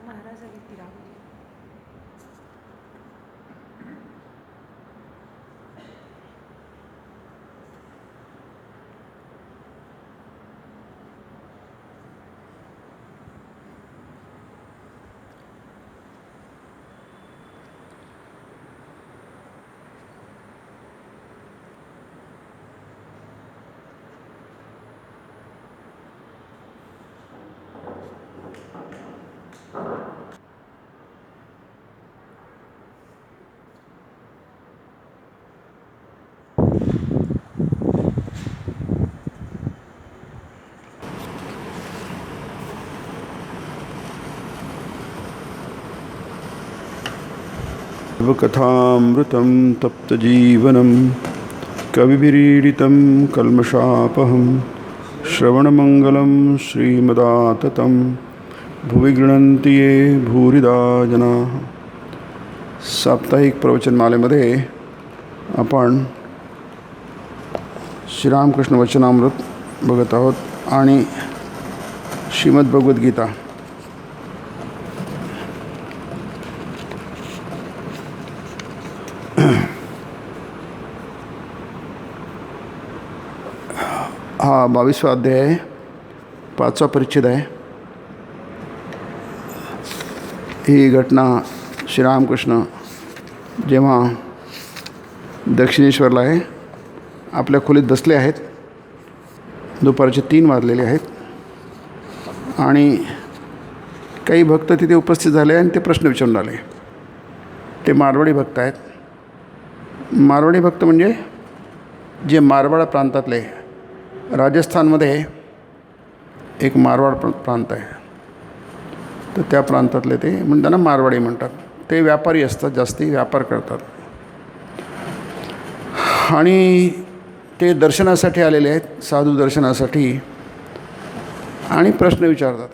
महाराज आले की राहू दे. कथामृतं तप्तजीवनं कविभिरीडितं कल्मषापहं श्रवणमंगलं श्रीमदाततं भुवि गृह्णन्ति ये भूरिदा जनाः. साप्ताहिक प्रवचनमालेमध्ये आपण श्रीरामकृष्ण वचनामृत बघत आहोत आणि श्रीमद्भगवद्गीता. हा 22वा अध्याय आहे, 5वा परिच्छेद आहे. ही घटना श्रीरामकृष्ण जेव्हा दक्षिणेश्वरला आहे, आपल्या खोलीत बसले आहेत. दुपारचे 3 वाजलेले आहेत आणि काही भक्त तिथे उपस्थित झाले आणि ते प्रश्न विचारून आले. ते मारवाडी भक्त आहेत. मारवाडी भक्त म्हणजे जे मारवाड प्रांतातले, राजस्थानमध्ये एक मारवाड प्रांत आहे, तर त्या प्रांतातले ते म्हणताना मारवाडी म्हणतात. ते व्यापारी असतात, जास्ती व्यापार करतात आणि ते दर्शनासाठी आलेले आहेत, साधू दर्शनासाठी, आणि प्रश्न विचारतात.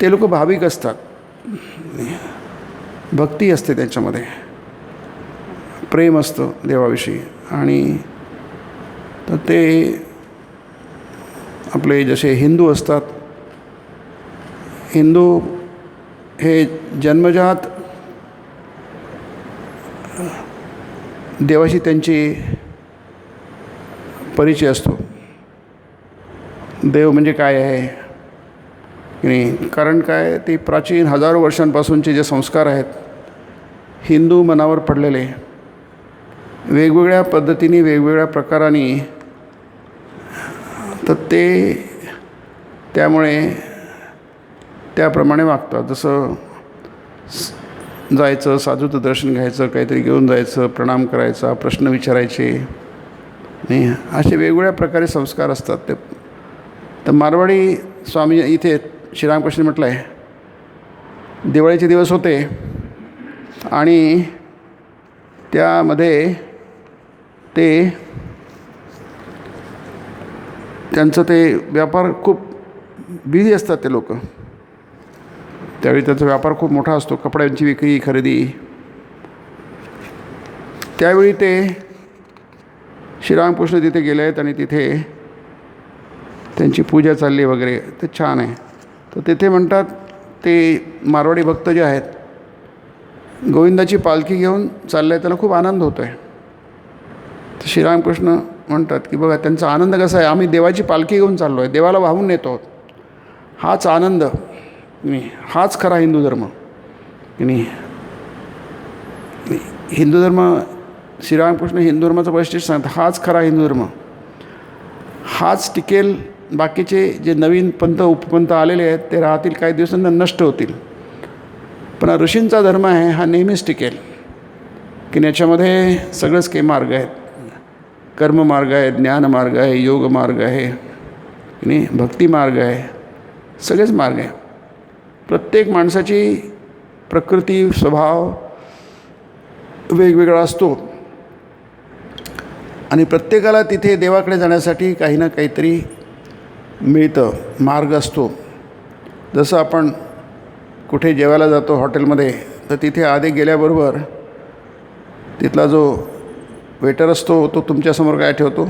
ते लोक भाविक असतात, भक्ती असते त्यांच्यामध्ये, प्रेम असतं देवाविषयी. आणि तर ते आपले जसे हिंदू असतात, हिंदू हे जन्मजात देवाशी त्यांची परिचय असतो. देव म्हणजे काय आहे की नाही, कारण काय, ते प्राचीन हजारो वर्षांपासूनचे जे संस्कार आहेत हिंदू मनावर पडलेले, वेगवेगळ्या पद्धतीने वेगवेगळ्या प्रकाराने, तर ते त्यामुळे त्याप्रमाणे वागतात. जसं जायचं, साधूचं दर्शन घ्यायचं, काहीतरी घेऊन जायचं, प्रणाम करायचा, प्रश्न विचारायचे, नाही, असे वेगवेगळ्या प्रकारे संस्कार असतात. ते तर मारवाडी स्वामी इथे श्रीरामकृष्ण म्हटलं आहे, दिवाळीचे दिवस होते आणि त्यामध्ये त्यांचं ते व्यापार खूप बिझी असतात. ते लोक त्यावेळी त्यांचा व्यापार खूप मोठा असतो, कपड्यांची विक्री, खरेदी. त्यावेळी ते श्रीरामकृष्ण तिथे गेले आहेत आणि तिथे त्यांची पूजा चालली वगैरे, ते छान आहे. तर तिथे म्हणतात, ते मारवाडी भक्त जे आहेत, गोविंदाची पालखी घेऊन चालले आहेत, त्यांना खूप आनंद होतो आहे. तर श्रीरामकृष्ण म्हणतात की बघा त्यांचा आनंद कसा आहे, आम्ही देवाची पालखी घेऊन चाललो आहे, देवाला वाहून नेतो, हाच आनंद, हाच खरा हिंदू धर्म की नाही. हिंदू धर्म, श्रीरामकृष्ण हिंदू धर्माचं वैशिष्ट्य सांगतात, हाच खरा हिंदू धर्म, हाच टिकेल. बाकीचे जे नवीन पंथ उपपंथ आलेले आहेत ते राहतील, काही दिवसांना नष्ट होतील, पण ऋषींचा धर्म आहे हा नेहमीच टिकेल. की याच्यामध्ये सगळंच काही मार्ग आहेत, कर्म मार्ग आहे, ज्ञान मार्ग आहे, योग मार्ग आहे की नाही, भक्ती मार्ग आहे, सगळेच मार्ग आहे. प्रत्येक माणसाची प्रकृती, स्वभाव वेगवेगळा असतो आणि प्रत्येकाला तिथे देवाकडे जाण्यासाठी काही ना काहीतरी मिळतं, मार्ग असतो. जसं आपण कुठे जेवायला जातो हॉटेलमध्ये, तर तिथे आधी गेल्याबरोबर तिथला जो वेटर असतो तो तुमच्यासमोर काय ठेवतो,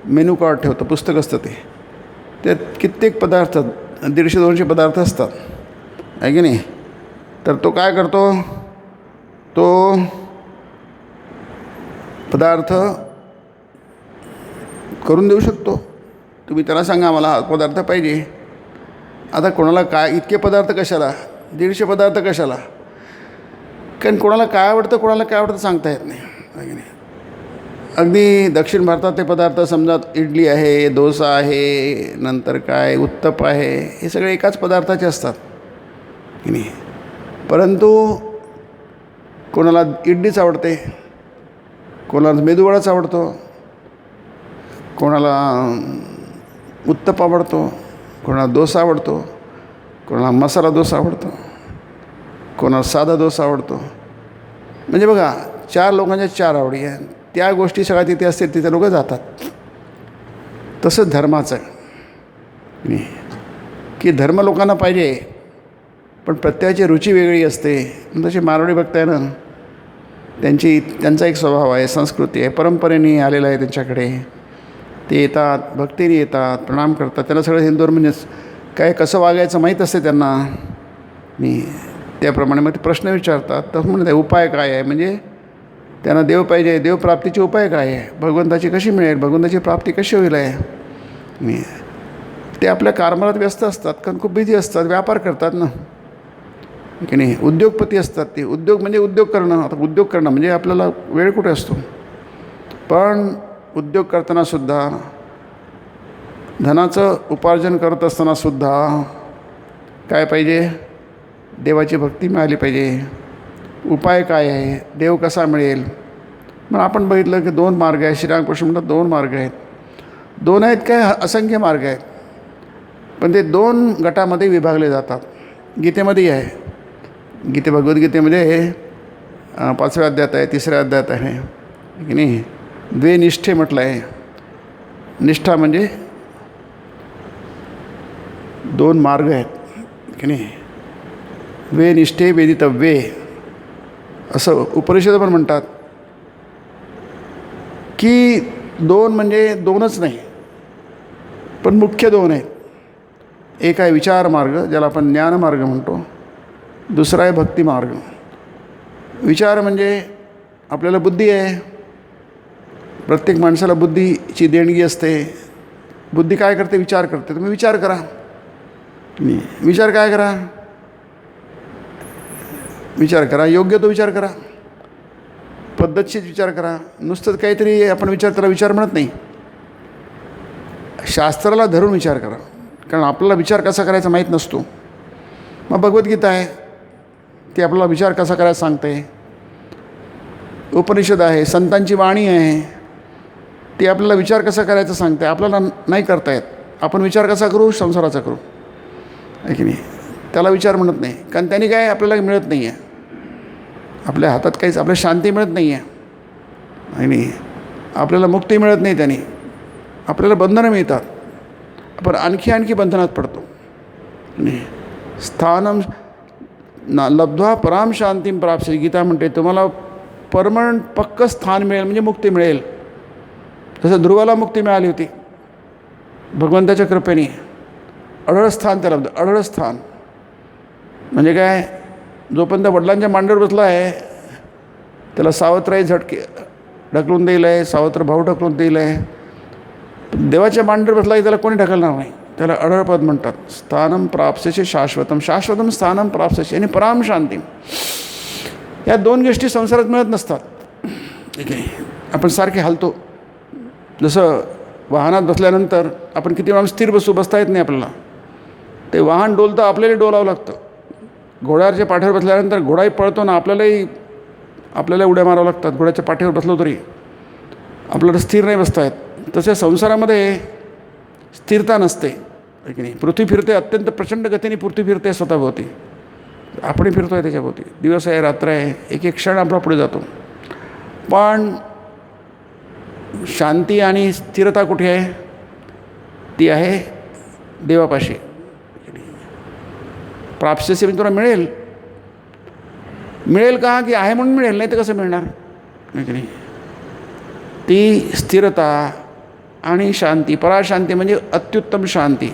मेनू कार्ड ठेवतो, पुस्तक असतं ते. त्यात कित्येक पदार्थ, 150-200 पदार्थ असतात. आहे की नाही. तर तो काय करतो, तो पदार्थ करून देऊ शकतो. तुम्ही त्याला सांगा मला हा पदार्थ पाहिजे. आता कोणाला काय इतके पदार्थ कशाला, 150 पदार्थ कशाला, कारण कोणाला काय आवडतं कोणाला काय आवडतं सांगता येत नाही, आहे की नाही. अगदी दक्षिण भारतातले पदार्थ समजा इडली आहे, डोसा आहे, नंतर काय उत्तप्प आहे, हे सगळे एकाच पदार्थाचे असतात की नाही. परंतु कोणाला इडलीच आवडते, कोणाला मेदूवडाच आवडतो, कोणाला उत्तप्प आवडतो, कोणाला डोसा आवडतो, कोणाला मसाला डोसा आवडतो, कोणाला साधा डोसा आवडतो. म्हणजे बघा 4 लोकांच्या 4 आवडी आहे. त्या गोष्टी सगळ्या तिथे असतील तिथे लोक जातात. तसंच धर्माचं आहे की धर्म लोकांना पाहिजे, पण प्रत्येकाची रुची वेगळी असते. तसे मारवाडी भक्त आहे ना, त्यांचा एक स्वभाव आहे, संस्कृती आहे, परंपरेने आलेला आहे त्यांच्याकडे. ते येतात, भक्तीने येतात, प्रणाम करतात. त्यांना सगळं हिंदू म्हणजे काय कसं वागायचं माहीत असते त्यांना. मी त्याप्रमाणे मग ते प्रश्न विचारतात. तर म्हणते उपाय काय आहे, म्हणजे त्यांना देव पाहिजे, देवप्राप्तीचे उपाय काय आहे, भगवंताची कशी मिळेल, भगवंताची प्राप्ती कशी होईल आहे. मी ते आपल्या कारभारात व्यस्त असतात, कारण खूप बिझी असतात, व्यापार करतात ना की नाही. उद्योगपती असतात ते. उद्योग म्हणजे उद्योग करणं. आता उद्योग करणं म्हणजे आपल्याला वेळ कुठे असतो. पण उद्योग करतानासुद्धा, धनाचं उपार्जन करत असतानासुद्धा काय पाहिजे, देवाची भक्ती मिळाली पाहिजे. उपाय काय आहे, देव कसा मिळेल. मग आपण बघितलं की 2 मार्ग आहेत. श्रीरामकृष्ण म्हणतात 2 मार्ग आहेत. 2 आहेत काय, असंख्य मार्ग आहेत, पण ते 2 गटामध्ये विभागले जातात. गीतेमध्ये आहे, भगवद्गीतेमध्ये 5व्या अध्यायात आहे, 3ऱ्या अध्यायात आहे की नाही. द्वेनिष्ठे म्हटलं आहे. निष्ठा म्हणजे 2 मार्ग आहेत की नाही. द्वेनिष्ठे वेदितव्ये असं उपनिषद पण म्हणतात की 2 म्हणजे 2च नाही, पण मुख्य 2 आहेत. एक आहे विचार मार्ग, ज्याला आपण ज्ञान मार्ग म्हणतो. दुसरा आहे भक्ती मार्ग. विचार म्हणजे आपल्याला बुद्धी आहे, प्रत्येक माणसाला बुद्धीची देणगी असते. बुद्धी काय करते, विचार करते. तुम्ही विचार करा. विचार काय करा, विचार करा, योग्य तो विचार करा, पद्धतशीर विचार करा. नुसतंच काहीतरी आपण त्याला विचार म्हणत नाही. शास्त्राला धरून विचार करा, कारण आपल्याला विचार कसा करायचा माहीत नसतो. मग भगवद्गीता आहे, ती आपल्याला विचार कसा करायचा सांगते. उपनिषद आहे, संतांची वाणी आहे, ती आपल्याला विचार कसा करायचा सांगते. आपल्याला नाही करता येत. आपण विचार कसा करू, संसाराचा करू, आहे की नाही. त्याला विचार म्हणत नाही, कारण त्यांनी काय आपल्याला मिळत नाही आहे. आपल्या हातात काहीच, आपल्याला शांती मिळत नाही आहे आणि आपल्याला मुक्ती मिळत नाही. त्यांनी आपल्याला बंधनं मिळतात, आपण आणखी बंधनात पडतो. स्थानम लब्ध्वा पराम शांतीम प्राप्स्यति. गीता म्हणते तुम्हाला परमनंट पक्कं स्थान मिळेल म्हणजे मुक्ती मिळेल. तसं ध्रुवाला मुक्ती मिळाली होती भगवंताच्या कृपेने. अढळ स्थान त्याला, अढळ स्थान म्हणजे काय, जोपर्यंत वडिलांच्या मांडीवर बसला आहे त्याला सावत्रही ढकलून दिलं आहे, सावत्र भाऊ ढकलून दिलं आहे. देवाच्या मांडीवर बसला की त्याला कोणी ढकलणार नाही. त्याला अढळपद म्हणतात. स्थानम प्राप्स्यचे शाश्वतम, शाश्वतम स्थानम प्राप्स्यचे आणि पराम शांती. या 2 गोष्टी संसारात मिळत नसतात. ठीक आहे, आपण सारखे हलतो. जसं वाहनात बसल्यानंतर आपण किती वेळा स्थिर बसता येत नाही आपल्याला. ते वाहन डोलतं, आपल्याला डोलावं लागतं. घोड्यावरच्या पाठीवर बसल्यानंतर घोडाही पळतो ना, आपल्याला उड्या मारावं लागतात. घोड्याच्या पाठीवर बसलो तरी आपल्याला स्थिर नाही बसता येत. तसे संसारामध्ये स्थिरता नसते, की नाही. पृथ्वी फिरते, अत्यंत प्रचंड गतीने पृथ्वी फिरते स्वतःभोवती. आपणही फिरतो आहे त्याच्याभोवती. दिवस आहे, रात्र आहे, एक एक क्षण आपला पुढे जातो. पण शांती आणि स्थिरता कुठे आहे, ती आहे देवापाशी. प्राप्स्यसे म्हणजे तुला मिळेल का, की आहे म्हणून मिळेल, नाही तर कसं मिळणार, की नाही. ती स्थिरता आणि शांती, पराशांती म्हणजे अत्युत्तम शांती.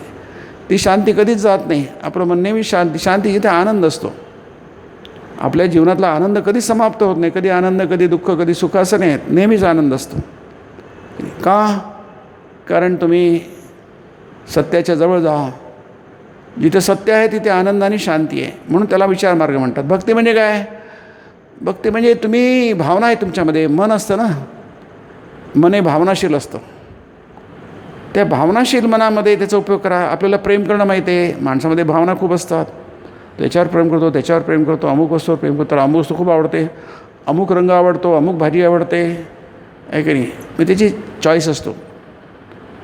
ती शांती कधीच जात नाही. आपलं मन नेहमी शांती जिथे आनंद असतो. आपल्या जीवनातला आनंद कधीच समाप्त होत नाही. कधी आनंद, कधी दुःख, कधी सुख असं नाही. नेहमीच आनंद असतो. का? कारण तुम्ही सत्याच्या जवळ जा. जिथे सत्य आहे तिथे आनंद आणि शांती आहे. म्हणून त्याला विचार मार्ग म्हणतात. भक्ती म्हणजे काय? भक्ती म्हणजे तुम्ही भावना आहे तुमच्यामध्ये. मन असतं ना, मन हे भावनाशील असतं. त्या भावनाशील मनामध्ये त्याचा उपयोग करा. आपल्याला प्रेम करणं माहिती आहे. माणसामध्ये भावना खूप असतात. त्याच्यावर प्रेम करतो, त्याच्यावर प्रेम करतो, अमुक वस्तूवर प्रेम करतो, अमुक वस्तू खूप आवडते, अमुक रंग आवडतो, अमुक भाजी आवडते, आहे की नाही. मग त्याची चॉईस असतो.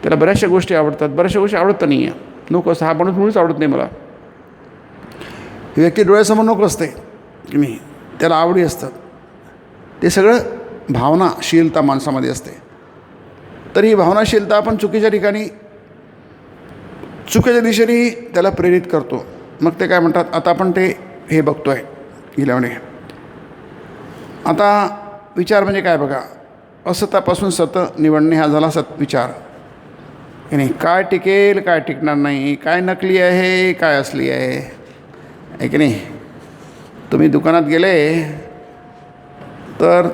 त्याला बऱ्याचशा गोष्टी आवडतात, बऱ्याचशा गोष्टी आवडत नाही आहे. नको असतं. हा माणूस मुळीच आवडत नाही मला. ही व्यक्ती डोळ्यासमोर नको असते की नाही. त्याला आवडी असतात. ते सगळं भावनाशीलता माणसामध्ये असते. तर ही भावनाशीलता आपण चुकीच्या ठिकाणी, चुकीच्या दिशेने त्याला प्रेरित करतो. मग ते काय म्हणतात, आता आपण ते हे बघतो आहे गेल्याने. आता विचार म्हणजे काय बघा. असतापासून सत निवडणे हा झाला विचार. की नाही, काय टिकेल, काय टिकणार नाही, काय नकली आहे, काय असली आहे की नाही. तुम्ही दुकानात गेले तर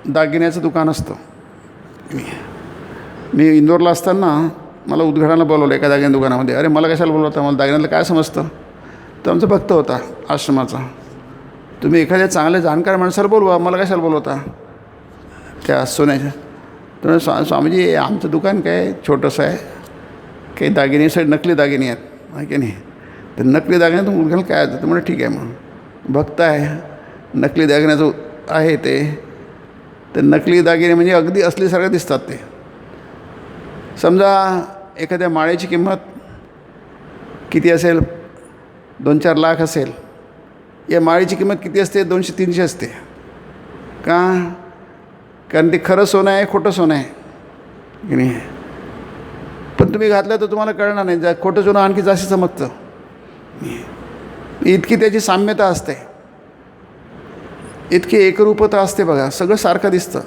दागिन्याचं दुकान असतं. मी इंदोरला असताना मला उद्घाटनाला बोलवलं एका दागिन्या दुकानामध्ये. अरे मला कशाला बोलवता, मला दागिन्यातलं काय समजतं. तो आमचा भक्त होता आश्रमाचा. तुम्ही एखाद्या चांगल्या जाणकार माणसाला बोलवा, मला कशाला बोलवता त्या सोन्याच्या. तर स्वामीजी आमचं दुकान काय छोटंसं आहे, काही दागिने सगळे नकली दागिने आहेत, आहे की नाही. तर नकली दागिने तर मुलगाला काय होतं. तर म्हणजे ठीक आहे. मग भक्त आहे, नकली दागिन्याचं आहे ते नकली दागिने म्हणजे अगदी असल्यासारखं दिसतात. ते समजा एखाद्या माळेची किंमत किती असेल, 2-4 लाख असेल. या माळेची किंमत किती असते, 200-300 असते. का? कारण ते खरं सोनं आहे, खोटं सोनं आहे की नाही. पण तुम्ही घातलं तर तुम्हाला कळणार नाही. खोटं सोनं आणखी जास्त चमकतं. इतकी त्याची साम्यता असते, इतकी एकरूपता असते बघा. सगळं सारखं दिसतं.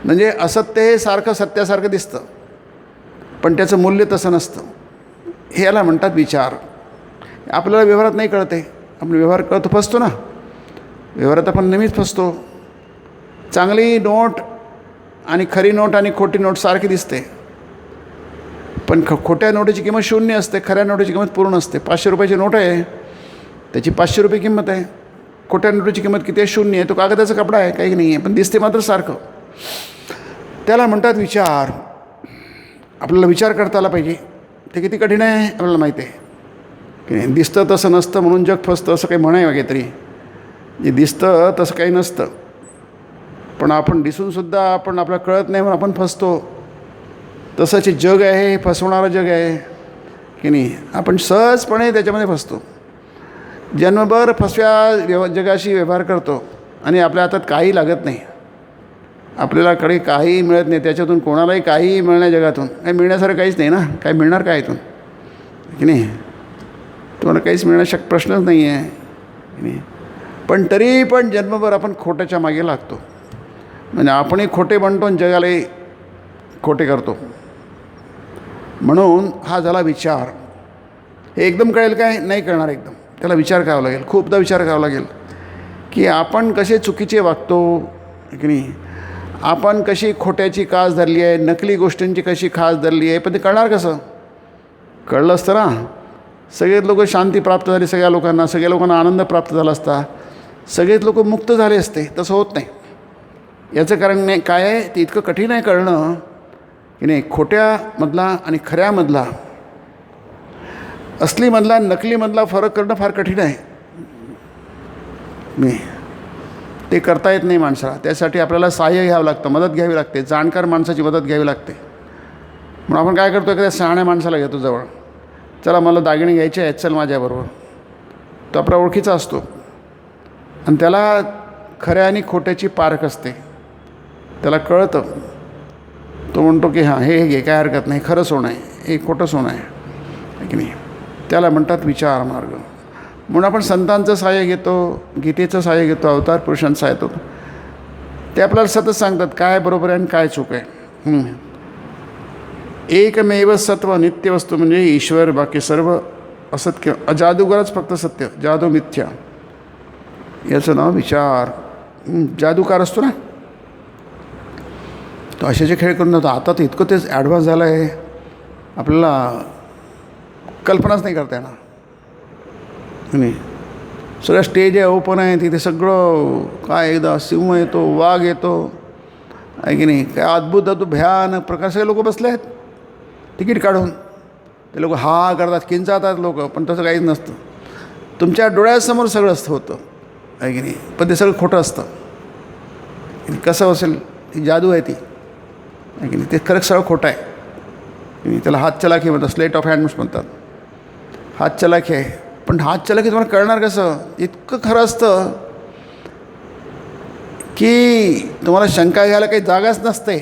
म्हणजे असत्य हे सारखं सत्यासारखं दिसतं, पण त्याचं मूल्य तसं नसतं. हे याला म्हणतात विचार. आपल्याला व्यवहारात नाही कळते. आपण व्यवहार कळतो, फसतो ना. व्यवहारात आपण नेहमीच फसतो. चांगली नोट आणि खरी नोट आणि खोटी नोट सारखी दिसते, पण खोट्या नोटीची किंमत 0 असते, खऱ्या नोटीची किंमत पूर्ण असते. 500 रुपयाची नोट आहे, त्याची 500 रुपये किंमत आहे. खोट्या नोटीची किंमत किती आहे, 0 आहे. तो कागदाचा कपडा आहे, काही नाही आहे, पण दिसते मात्र सारखं. त्याला म्हणतात विचार. आपल्याला विचार करता आला पाहिजे. ते किती कठीण आहे आपल्याला माहिती आहे की नाही. दिसतं तसं नसतं म्हणून जग फसतं, असं काही म्हणाय काहीतरी. जे दिसतं तसं काही नसतं, पण आपण दिसूनसुद्धा आपण आपल्याला कळत नाही म्हणून आपण फसतो. तसंच जग आहे, हे फसवणारं जग आहे की नाही. आपण सहजपणे त्याच्यामध्ये फसतो. जन्मभर फसव्या जगाशी व्यवहार करतो आणि आपल्या हातात काही लागत नाही. आपल्याला कडे काहीही मिळत नाही. त्याच्यातून कोणालाही काहीही मिळण्या जगातून काही मिळण्यासारखं काहीच नाही ना. काय मिळणार काय इथून की नाही. तुम्हाला काहीच मिळणं प्रश्नच नाही आहे की नाही. पण तरी पण जन्मभर आपण खोट्याच्या मागे लागतो. म्हणजे आपणही खोटे बनतो आणि जगालाही खोटे करतो. म्हणून हा झाला विचार. हे एकदम कळेल काय? नाही कळणार एकदम. त्याला विचार करावा लागेल, खूपदा विचार करावा लागेल की आपण कसे चुकीचे वागतो की नाही. आपण कशी खोट्याची कास धरली आहे, नकली गोष्टींची कशी खास धरली आहे. पण ते कळणार कसं? कळलं असतं ना, सगळेच लोक शांती प्राप्त झाली. सगळ्या लोकांना आनंद प्राप्त झाला असता. सगळेच लोक मुक्त झाले असते. तसं होत नाही. याचं कारण नाही काय आहे, ते इतकं कठीण आहे कळणं की नाही. खोट्यामधला आणि खऱ्यामधला, असलीमधला नकलीमधला फरक करणं फार कठीण आहे. मी ते करता येत नाही माणसाला. त्यासाठी आपल्याला सहाय्य घ्यावं लागतं, मदत घ्यावी लागते, जाणकार माणसाची मदत घ्यावी लागते. म्हणून आपण काय करतो, एखाद्या शहाण्या माणसाला घेतो जवळ. चला मला दागिने घ्यायचे आहेत, चल माझ्याबरोबर. तो आपला ओळखीचा असतो आणि त्याला खऱ्या आणि खोट्याची पारख असते. त्याला कळतं. तो म्हणतो की हां हे घे, काय हरकत नाही, खरं सोनं आहे, हे खोटं सोनं आहे की नाही. त्याला म्हणतात विचार मार्ग. म्हणून आपण संतांचं सहाय्य घेतो, गीतेचं सहाय्य घेतो, अवतार पुरुषांचं सहाय्य घेतो. ते आपल्याला सतत सांगतात काय बरोबर आहे आणि काय चूक आहे. एकमेव सत्व नित्य वस्तू म्हणजे ईश्वर, बाकी सर्व असत्य. जादूगारच फक्त सत्य, जादू मिथ्या. याचं नाव विचार. जादूकार असतो ना, तो अशाचे खेळ करून जातो. आता तर इतकं तेच ॲडव्हान्स झालं आहे, आपल्याला कल्पनाच नाही करता येणार. नाही, सगळं स्टेज आहे, ओपन आहे, तिथे सगळं काय, एकदा सिंह येतो, वाघ येतो, आहे की नाही, काय अद्भुत अद्भुत भयानक प्रकार. सगळे लोक बसले आहेत तिकीट काढून. ते लोक हा करतात, किंचाळतात लोक, पण तसं काहीच नसतं. तुमच्या डोळ्यासमोर सगळं होतं, आहे की नाही, पण ते सगळं खोटं असतं. कसं असेल, ती जादू आहे ती, आहे की नाही, ते खरंच सगळं खोटं आहे. त्याला हात चलाखी म्हणतात, स्लेट ऑफ हँड्स म्हणतात. हात चलाखी आहे, पण हात चलाखी तुम्हाला कळणार कसं? इतकं खरं असतं की तुम्हाला शंका घ्यायला काही जागाच नसते.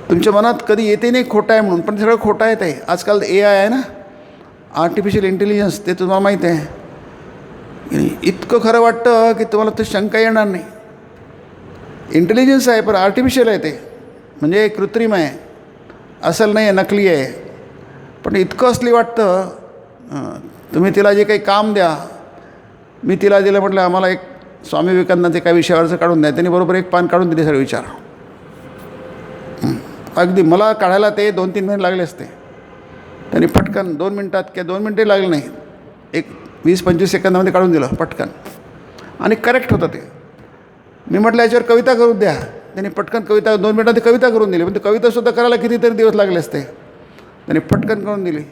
तुमच्या मनात कधी येते नाही खोटं आहे म्हणून, पण सगळं खोटं आहे. ते आजकाल AI आहे ना, आर्टिफिशियल इंटेलिजन्स, ते तुम्हाला माहीत आहे. इतकं खरं वाटतं की तुम्हाला ते शंका येणार नाही. इंटेलिजन्स आहे पण आर्टिफिशियल आहे, ते म्हणजे कृत्रिम आहे, असल नाही आहे, नकली आहे. पण इतकं असली वाटतं. तुम्ही तिला जे काही काम द्या, मी तिला दिलं म्हटलं आम्हाला एक स्वामी विवेकानंदाचे काही विषयावरचं काढून द्या, त्यांनी बरोबर एक पान काढून दिले सगळे विचार. अगदी मला काढायला ते 2-3 महिने लागले असते, त्यांनी पटकन 2 मिनटात किंवा 2 मिनटंही लागले नाही, एक 20-25 सेकंदामध्ये काढून दिलं पटकन, आणि करेक्ट होतं ते. मी म्हटलं याच्यावर कविता करून द्या, त्यांनी पटकन कविता 2 मिनटात कविता करून दिली. पण ते कवितासुद्धा करायला कितीतरी दिवस लागले असते, त्यांनी पटकन करून दिली.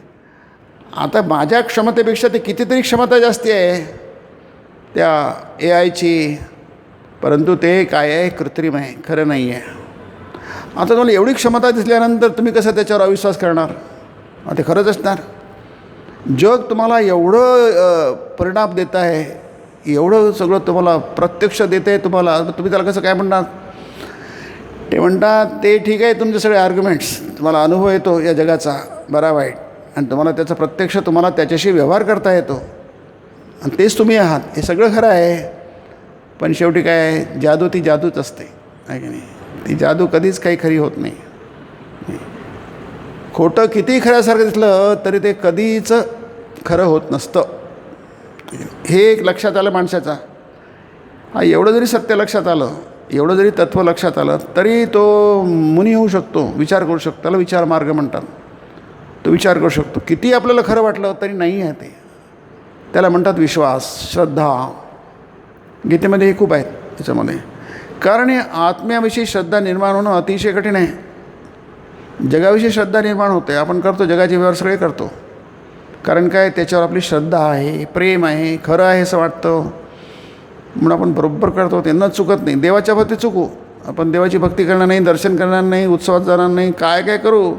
आता माझ्या क्षमतेपेक्षा ते कितीतरी क्षमता जास्ती आहे त्या AIची, परंतु ते काय आहे, कृत्रिम आहे, खरं नाही आहे. आता तुम्हाला एवढी क्षमता दिसल्यानंतर तुम्ही कसं त्याच्यावर अविश्वास करणार? ते खरंच असणार. जग तुम्हाला एवढं परिणाम देत आहे, एवढं सगळं तुम्हाला प्रत्यक्ष देत आहे तुम्हाला, तुम्ही त्याला कसं काय म्हणणार? ते म्हणतात ते ठीक आहे, तुमचे सगळे आर्ग्युमेंट्स, तुम्हाला अनुभव येतो या जगाचा बरा वाईट, आणि तुम्हाला त्याचा प्रत्यक्ष तुम्हाला त्याच्याशी व्यवहार करता येतो, आणि तेच तुम्ही आहात, हे सगळं खरं आहे. पण शेवटी काय आहे, जादू ती जादूच असते, आहे की नाही. ती जादू कधीच काही खरी होत नाही. खोटं कितीही खऱ्यासारखं दिसलं तरी ते कधीच खरं होत नसतं. हे एक लक्षात आलं माणसाचा. एवढं जरी सत्य लक्षात आलं, एवढं जरी तत्त्व लक्षात आलं, तरी तो मुनी होऊ शकतो, विचार करू शकतो. त्याला विचार मार्ग म्हणतात. तो विचार करू शकतो. किती आपल्याला खरं वाटलं तरी नाही आहे ते, त्याला म्हणतात विश्वास, श्रद्धा. गीतेमध्ये हे खूप आहेत त्याच्यामध्ये. कारण हे आत्म्याविषयी श्रद्धा निर्माण होणं अतिशय कठीण आहे. जगाविषयी श्रद्धा निर्माण होते, आपण करतो, जगाचे व्यवहार सगळे करतो. कारण काय, त्याच्यावर आपली श्रद्धा आहे, प्रेम आहे, खरं आहे असं वाटतं, म्हणून आपण बरोबर करतो. ते न चुकत नाही. देवाच्या भक्ती चुकू, आपण देवाची भक्ती करणार नाही, दर्शन करणार नाही, उत्सवात जाणार नाही, काय काय करू,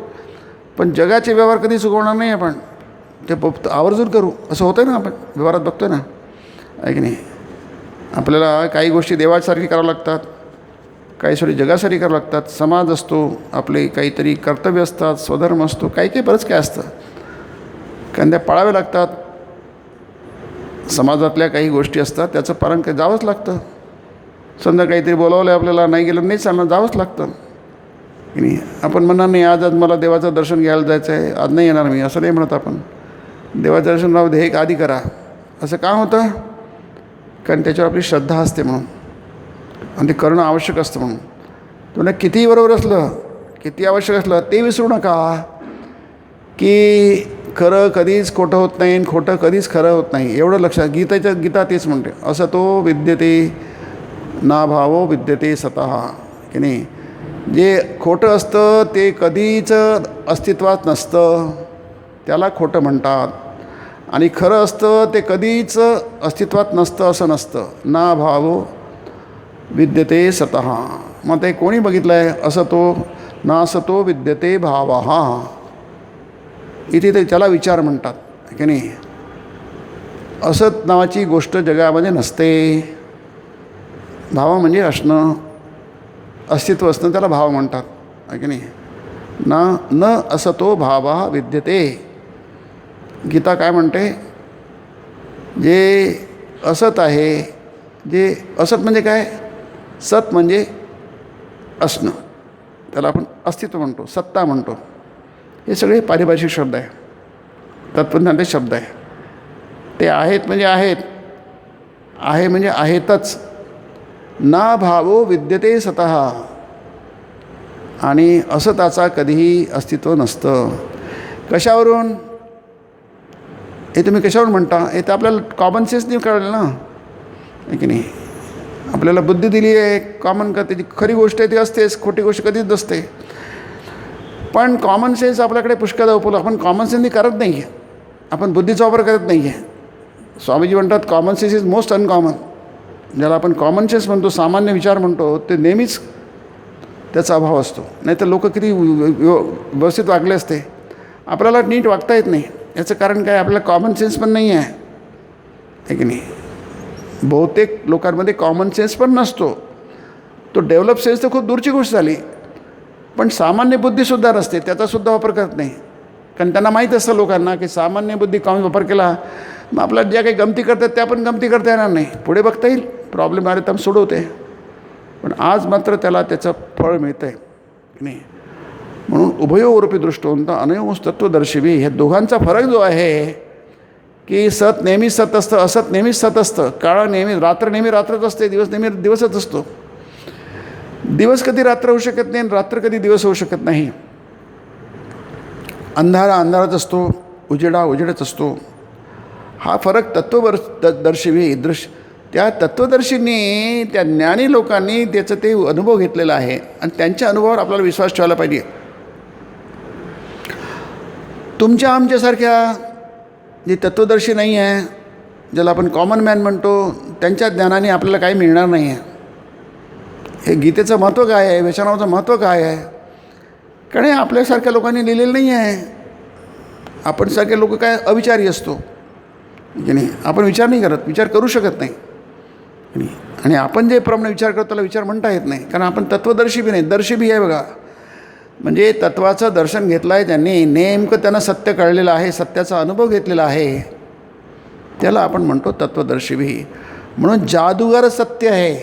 पण जगाचे व्यवहार कधी चुकवणार नाही. आपण ते आवर्जून करू, असं होतं ना, आपण व्यवहारात बघतो ना, आहे की नाही. आपल्याला काही गोष्टी देवासारखी कराव्या लागतात, काही सोडी जगासाठी करावं लागतात. समाज असतो, आपले काहीतरी कर्तव्य असतात, स्वधर्म असतो, काही काही बरंच काय असतं, कारण त्या पाळाव्या लागतात. समाजातल्या काही गोष्टी असतात, त्याचं पालन काही जावंच लागतं. समजा काहीतरी बोलावलं आपल्याला, नाही गेलं नाही चालणार, जावंच लागतं की नाही. आपण म्हणणार नाही आज मला देवाचं दर्शन घ्यायला जायचं आहे, आज नाही येणार मी, असं नाही म्हणत आपण. देवाचं दर्शन राहू दे, हे आधी करा. असं का होतं? कारण त्याच्यावर आपली श्रद्धा असते म्हणून, आणि ते करणं आवश्यक असतं म्हणून. तुम्हाला कितीही बरोबर असलं, किती आवश्यक असलं, ते विसरू नका की खरं कधीच खोटं होत नाही, खोटं कधीच खरं होत नाही. एवढं लक्षात. गीता तेच म्हणते, असं तो विद्यते ना भावो विद्यते स्वतः, की नाही. जे खोटं असतं ते कधीच अस्तित्वात नसतं, त्याला खोटं म्हणतात. आणि खरं असतं ते कधीच अस्तित्वात नसतं असं नसतं. ना भावो विद्यते स्वतः. मग ते कोणी बघितलं आहे? असतो नासतो विद्यते भावः. इथे ते त्याला विचार म्हणतात, की नाही. असत नावाची गोष्ट जगामध्ये नसते. भाव म्हणजे असणं, अस्तित्व असणं, त्याला भाव म्हणतात, आहे की नाही. न असतो भावः विद्यते. गीता काय म्हणते? जे असत आहे, जे असत म्हणजे काय? सत म्हणजे असणं, त्याला आपण अस्तित्व म्हणतो, सत्ता म्हणतो. हे सगळे पारिभाषिक शब्द आहे, तत्त्वज्ञानाचे शब्द आहे. ते आहेत म्हणजे आहेत, आहे म्हणजे आहेतच. ना भावो विद्यते स्वतः, आणि असताचा कधीही अस्तित्व नसतं. कशावरून? हे तुम्ही कशावरून म्हणता? हे तर आपल्याला कॉमन सेन्सने कळलं ना, आहे की नाही? आपल्याला बुद्धी दिली आहे, कॉमन का त्याची खरी गोष्ट आहे ती असतेच, खोटी गोष्ट कधीच नसते. पण कॉमन सेन्स आपल्याकडे पुष्कळ उपलब्ध, आपण कॉमन सेन्सनी करत नाही आहे, आपण बुद्धीचा वापर करत नाही आहे. स्वामीजी म्हणतात common sense is most uncommon. ज्याला आपण कॉमन सेन्स म्हणतो, सामान्य विचार म्हणतो, ते नेहमीच त्याचा अभाव असतो. नाही तर लोक किती व्यवस्थित वागले असते, आपल्याला नीट वागता येत नाही. याचं कारण काय? आपल्याला कॉमन सेन्स पण नाही आहे की नाही? बहुतेक लोकांमध्ये कॉमन सेन्स पण नसतो. तो डेव्हलप सेन्स तर खूप दूरची गोष्ट झाली, पण सामान्य बुद्धीसुद्धा नसते, त्याचासुद्धा वापर करत नाही. कारण त्यांना माहीत असतं लोकांना की सामान्य बुद्धी कमी वापर केला मग आपल्याला ज्या काही गमती करतात त्या पण गमती करता येणार नाही. पुढे बघता येईल, प्रॉब्लेम आले तर सोडवते, पण आज मात्र त्याला त्याचं फळ मिळतं आहे की नाही. म्हणून उभयोरूपी दृष्टवंत अनयोस तत्वदर्शिवी, ह्या दोघांचा फरक जो आहे की सत नेहमी सत असतं, असत नेहमीच सत असतं, काळ नेहमी रात्र नेहमी रात्रच असते, दिवस नेहमी दिवसच असतो. दिवस कधी रात्र होऊ शकत नाही, रात्र कधी दिवस होऊ शकत नाही. अंधारा अंधाराच असतो, उजेडा उजेडच असतो. हा फरक तत्वदर्शिवी त्या तत्वदर्शींनी, त्या ज्ञानी लोकांनी त्याचं ते अनुभव घेतलेला आहे आणि त्यांच्या अनुभवावर आपल्याला विश्वास ठेवायला पाहिजे. तुमच्या आमच्यासारख्या जे तत्वदर्शी नाही आहे, ज्याला आपण कॉमन मॅन म्हणतो, त्यांच्या ज्ञानाने आपल्याला काही मिळणार नाही आहे. हे गीतेचं महत्त्व काय आहे, वचनाचं महत्त्व काय आहे? कारण हे आपल्यासारख्या लोकांनी लिहिलेलं नाही आहे. आपण सारखे लोक काय अविचारी असतो की नाही, आपण विचार नाही करत, विचार करू शकत नाही. आणि आपण जे प्रमाणे विचार करतो त्याला विचार म्हणता येत नाही, कारण आपण तत्वदर्शी बी नाही, दर्शी बी आहे बघा. म्हणजे तत्वाचं दर्शन घेतलं आहे ज्यांनी, नेमकं त्यांना सत्य कळलेलं आहे, सत्याचा अनुभव घेतलेला आहे, त्याला आपण म्हणतो तत्वदर्शी बी. म्हणून जादूगार सत्य आहे.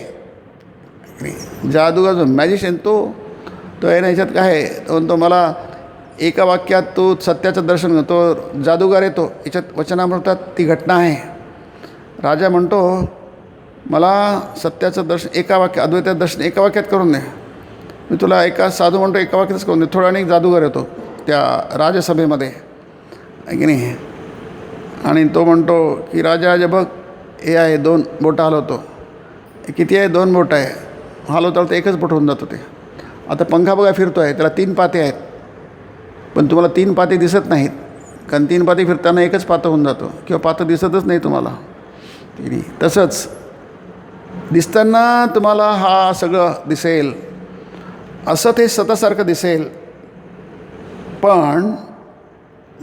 जादूगार जो मॅजिशियन तो आहे ना, ह्याच्यात काय आहे, तो म्हणतो मला एका वाक्यात तो सत्याचं दर्शन घेतो. जादूगार येतो, याच्यात वचनामृतात ती घटना आहे. राजा म्हणतो मला सत्याचं दर्शन एका वाक्य, अद्वैताचं दर्शन एका वाक्यात करून दे. मी तुला एका साधू म्हणतो एका वाक्यातच करून दे. थोडा आणि जादूगार येतो त्या राजसभेमध्ये, आहे की नाही, आणि तो म्हणतो की राजा जे बघ हे आहे, 2 बोटं हलवतो. किती आहे? 2 बोटं आहे. हलवता तर एकच बोट होऊन जातो ते. आता पंखा बघा फिरतो आहे, त्याला 3 पाते आहेत, पण तुम्हाला 3 पाते दिसत नाहीत, कारण 3 पाते फिरताना एकच पातं होऊन जातो, किंवा पातं दिसतच नाही तुम्हाला. तसंच दिसताना तुम्हाला हा सगळं दिसेल, असं ते स्वतःसारखं दिसेल, पण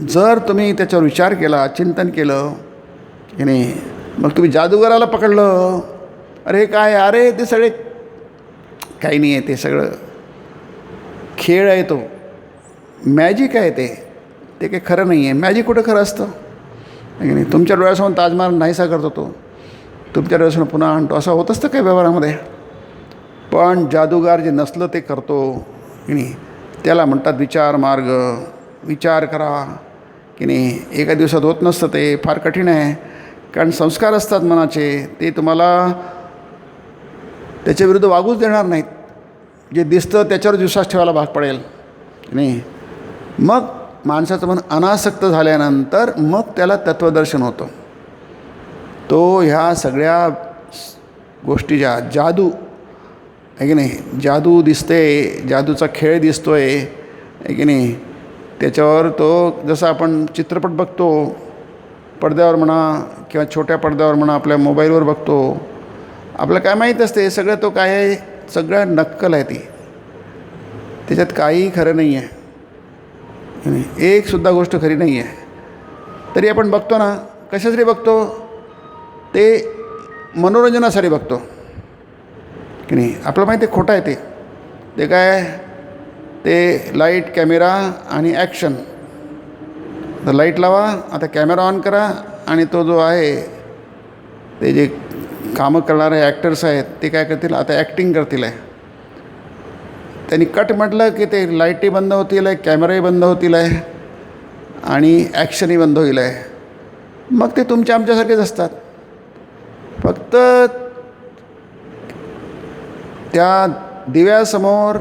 जर तुम्ही त्याच्यावर विचार केला, चिंतन केलं की नाही, मग तुम्ही जादूगाराला पकडलं, अरे काय, अरे ते सगळे काही नाही आहे, ते सगळं खेळ आहे, तो मॅजिक आहे, ते काही खरं नाही आहे. मॅजिक कुठं खरं असतं की नाही? तुमच्या डोळ्यासमोर ताजमहल नाहीसा करतो, तो तुमच्या डोळ्यासमोर पुन्हा आणतो, असं होत असतं काय व्यवहारामध्ये? पण जादूगार जे नसलं ते करतो की नाही, त्याला म्हणतात विचार मार्ग. विचार करा की नाही, एका दिवसात होत नसतं, ते फार कठीण आहे, कारण संस्कार असतात मनाचे, ते तुम्हाला त्याच्या विरुद्ध वागूच देणार नाहीत. जे दिसतं त्याच्यावर विश्वास ठेवायला भाग पडेल की नाही. मग माणसाचं मन अनासक्त झाल्यानंतर मग त्याला तत्वदर्शन होतं. तो ह्या सगळ्या गोष्टी ज्या जादू आहे की नाही, जादू दिसते, जादूचा खेळ दिसतो आहे की नाही, त्याच्यावर तो जसं आपण चित्रपट बघतो पडद्यावर म्हणा किंवा छोट्या पडद्यावर म्हणा, आपल्या मोबाईलवर बघतो, आपल्याला काय माहीत असते सगळं, तो काय आहे, सगळं नक्कल आहे, ती त्याच्यात काहीही खरं नाही आहे, एकसुद्धा गोष्ट खरी नाही आहे. तरी आपण बघतो ना, कशासाठी बघतो? ते मनोरंजनासाठी बघतो की नाही. आपलं माहिती आहे खोटं आहे ते काय, ते लाईट, कॅमेरा आणि ॲक्शन. तर लाईट लावा, आता कॅमेरा ऑन करा, आणि तो जो आहे ते जे कामं करणारे ॲक्टर्स आहेत ते काय करतील, आता ॲक्टिंग करतील आहे. त्यांनी कट म्हटलं की ते लाईटही बंद होतील आहे, कॅमेराही बंद होतील आहे आणि ॲक्शनही बंद होईल आहे. मग ते तुमच्या आमच्यासारखेच असतात. फक्त त्या दिव्यासमोर,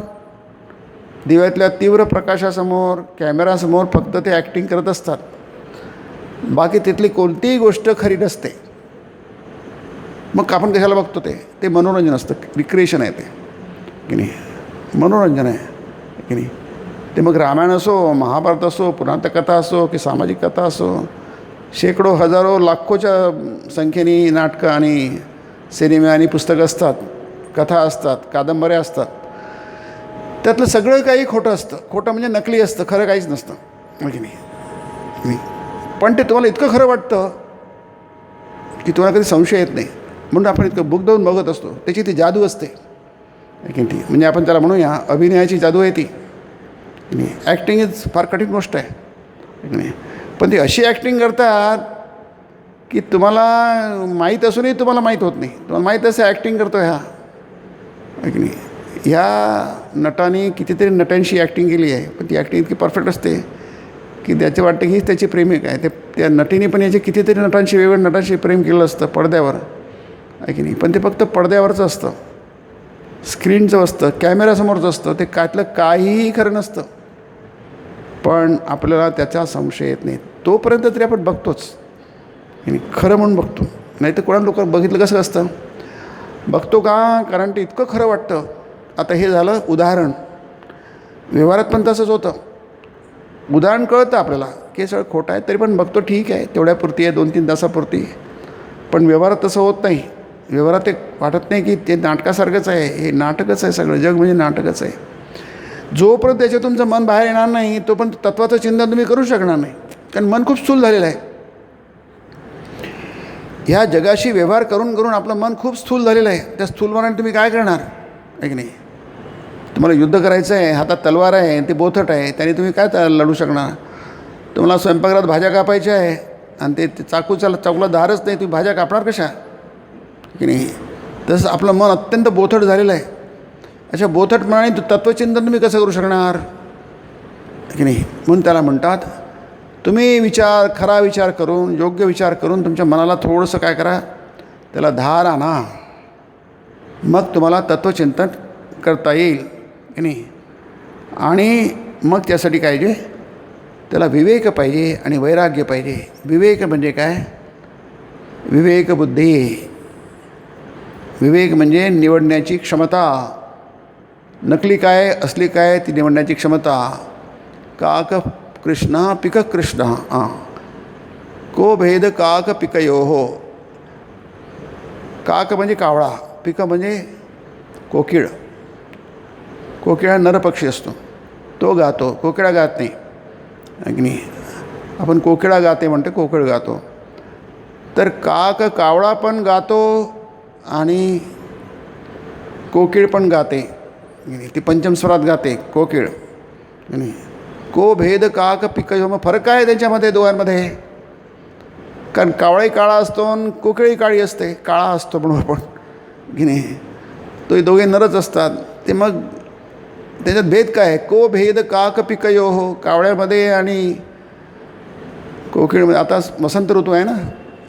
दिव्यातल्या तीव्र प्रकाशासमोर, कॅमेरासमोर फक्त ते ॲक्टिंग करत असतात. बाकी तिथली कोणतीही गोष्ट खरी नसते. मग आपण कशाला बघतो? ते मनोरंजन असतं, रिक्रिएशन आहे ते, की नाही? मनोरंजन आहे, की नाही? ते मग रामायण असो, महाभारत असो, पुराणकथा असो की सामाजिक कथा असो, शेकडो, हजारो, लाखोच्या संख्येने नाटकं आणि सिनेमे आणि पुस्तकं असतात, कथा असतात, कादंबऱ्या असतात. त्यातलं सगळं काही खोटं असतं. खोटं म्हणजे नकली असतं, खरं काहीच नसतं, की नाही? पण ते तुम्हाला इतकं खरं वाटतं की तुम्हाला कधी संशय येत नाही. म्हणून आपण इतकं बुक देऊन बघत असतो. त्याची ती जादू असते, की ती म्हणजे आपण त्याला म्हणूया अभिनयाची जादू आहे ती. ॲक्टिंग इज फार कठीण गोष्ट आहे, की नाही? पण ती अशी ॲक्टिंग करतात की तुम्हाला माहीत असूनही तुम्हाला माहीत होत नाही. तुम्हाला माहीत असं ॲक्टिंग करतो ह्या, की नाही? ह्या नटाने कितीतरी नटांशी ॲक्टिंग केली आहे, पण ती ॲक्टिंग इतकी परफेक्ट असते की त्याचं वाटतं की हीच त्याची प्रेमिक आहे. त्या नटीने पण याचे कितीतरी नटांशी, वेगवेगळ्या नटांशी प्रेम केलं असतं पडद्यावर, आहे की नाही? पण ते फक्त पडद्यावरचं असतं, स्क्रीनचं असतं, कॅमेऱ्यासमोरचं असतं. ते त्यातलं काहीही खरं नसतं. पण आपल्याला त्याचा संशय येत नाही. तोपर्यंत तरी आपण बघतोच, आणि खरं म्हणून बघतो. नाही तर कोणा लोक बघितलं कसं असतं? बघतो का? कारण ते इतकं खरं वाटतं. आता हे झालं उदाहरण. व्यवहारात पण तसंच होतं. उदाहरण कळतं आपल्याला की सगळं खोटं आहे, तरी पण बघतो, ठीक आहे, तेवढ्यापुरती आहे, 2-3 तासापुरती. पण व्यवहारात तसं होत नाही. व्यवहारात ते वाटत नाही की ते नाटकासारखंच आहे, हे नाटकच आहे, सगळं जग म्हणजे नाटकच आहे. जोपर्यंत त्याच्यात तुमचं मन बाहेर येणार नाही तोपर्यंत तत्त्वाचं चिंतन तुम्ही करू शकणार नाही. कारण मन खूप स्थूल झालेलं आहे. ह्या जगाशी व्यवहार करून करून आपलं मन खूप स्थूल झालेलं आहे. त्या स्थूल मनाने तुम्ही काय करणार, आहे की नाही? तुम्हाला युद्ध करायचं आहे, हातात तलवार आहे, ते बोथट आहे, त्याने तुम्ही काय लढू शकणार? तुम्हाला स्वयंपाकघरात भाज्या कापायच्या आहे आणि ते चाकूला धारच नाही, तुम्ही भाज्या कापणार कशा, की नाही? तसं आपलं मन अत्यंत बोथट झालेलं आहे. अशा बोथट मनाने तत्त्वचिंतन तुम्ही कसं करू शकणार, की नाही? म्हणून त्याला म्हणतात, तुम्ही खरा विचार करून, योग्य विचार करून तुमच्या मनाला थोडंसं काय करा, त्याला धार आणा. मग तुम्हाला तत्त्वचिंतन करता येईल, की नाही? आणि मग त्यासाठी काय पाहिजे? त्याला विवेक पाहिजे आणि वैराग्य पाहिजे. विवेक म्हणजे काय? विवेकबुद्धी. विवेक म्हणजे निवडण्याची क्षमता. नकली काय, असली काय, ती निवडण्याची क्षमता. काक कृष्ण पिक कृष्ण, को भेद काक पिकयोहो. काक म्हणजे कावळा, पिक म्हणजे कोकिळ. कोकिळा नरपक्षी असतो, तो गातो, कोकिळा गात नाही, अग्नी. आपण कोकिळा गाते म्हणते, कोकिळ गातो. तर कावळा पण गातो आणि कोकिळ पण गाते, ती पंचम स्वरात गाते कोकिळ, आणि को भेद काक पिकयो. मग फरक काय आहे त्यांच्यामध्ये, दोघांमध्ये? कारण कावळाही काळा असतो आणि कोकिळही काळी असते, काळा असतो म्हणून आपण, की नाही? तो दोघे नरच असतात. ते मग त्याच्यात भेद काय आहे? को भेद काक पिकयो हो. कावळ्यामध्ये आणि कोकिळमध्ये. आता वसंत ऋतू आहे ना,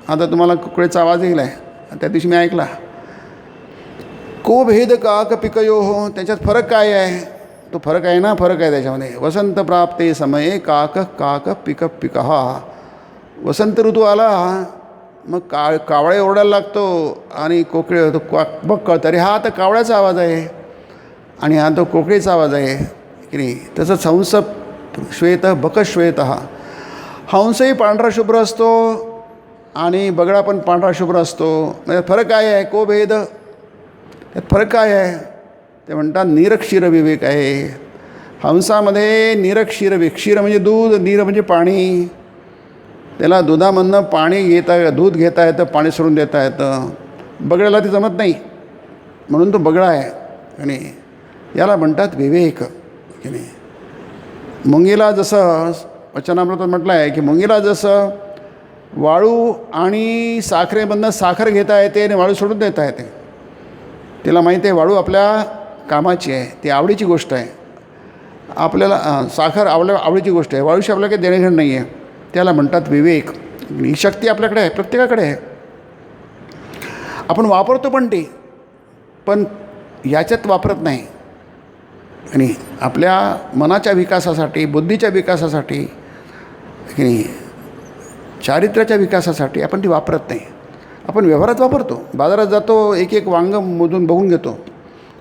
आता तुम्हाला कोकिळेचा आवाज येईल आहे, त्या दिवशी मी ऐकला. को भेद काक पिकयो हो, त्याच्यात फरक काय आहे? तो फरक आहे ना, फरक आहे त्याच्यामध्ये. वसंत प्राप्ते समये काक काक पिक पिकहा. वसंत ऋतू आला मग कावळे ओरडायला लागतो आणि कोकिळ तो बघ कळतं, अरे हा तर कावळ्याचा आवाज आहे आणि हा तो कोकिळीचा आवाज आहे, की नाही? तसंच हंस श्वेत बकश्वेत. हंसही पांढरा शुभ्र असतो आणि बगळा पण पांढरा शुभ्र असतो. म्हणजे फरक काय आहे? को भेद. त्यात फरक काय आहे? ते म्हणतात निरक्षीर विवेक आहे. हंसामध्ये निरक्षीर विवेक. क्षीर म्हणजे दूध, नीर म्हणजे पाणी. त्याला दुधामधनं दूध घेता येतं, पाणी सोडून देता येतं. बगळ्याला ते जमत नाही, म्हणून तो बगळा आहे. आणि याला म्हणतात विवेक, की नाही? मुंगीला जसं वचनामृतात म्हटलं आहे की मुंगीला जसं वाळू आणि साखरेमधनं साखर घेता येते आणि वाळू सोडून देता येते. तिला माहिती आहे वाळू आपल्या कामाची आहे, ती आवडीची गोष्ट आहे. आपल्याला साखर आवडीची गोष्ट आहे, वाळूशी आपल्याला काही देणेघेणं नाही आहे. त्याला म्हणतात विवेक. ही शक्ती आपल्याकडे आहे, प्रत्येकाकडे आहे. आपण वापरतो पण याच्यात वापरत नाही. आणि आपल्या मनाच्या विकासासाठी, बुद्धीच्या विकासासाठी की नाही, चारित्र्याच्या विकासासाठी आपण ती वापरत नाही. आपण व्यवहारात वापरतो. बाजारात जातो, एक एक वांगं मोजून बघून घेतो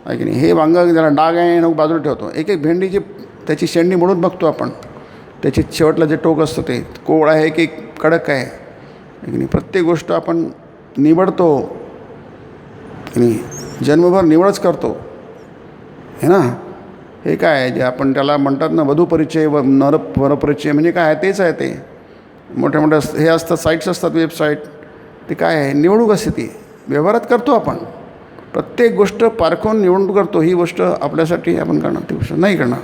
आहे की नाही. हे वांगं त्याला डाग आहे नको बाजूला ठेवतो. एक एक भेंडीची त्याची शेंडी मोडून बघतो आपण. त्याची शेवटला जे टोक असतं ते कोवळ आहे की कडक आहे की नाही. प्रत्येक गोष्ट आपण निवडतो की नाही, जन्मभर निवडच करतो हे ना. हे काय आहे जे आपण त्याला म्हणतात ना, वधूपरिचय व वरपरिचय म्हणजे काय आहे, तेच आहे ते. मोठ्या मोठ्या हे असतात, साईट्स असतात, वेबसाईट. ते काय आहे, निवडणूक असते. ती व्यवहारात करतो आपण. प्रत्येक गोष्ट पारखून निवडणूक करतो. ही गोष्ट आपल्यासाठी आपण करणार, ती गोष्ट नाही करणार.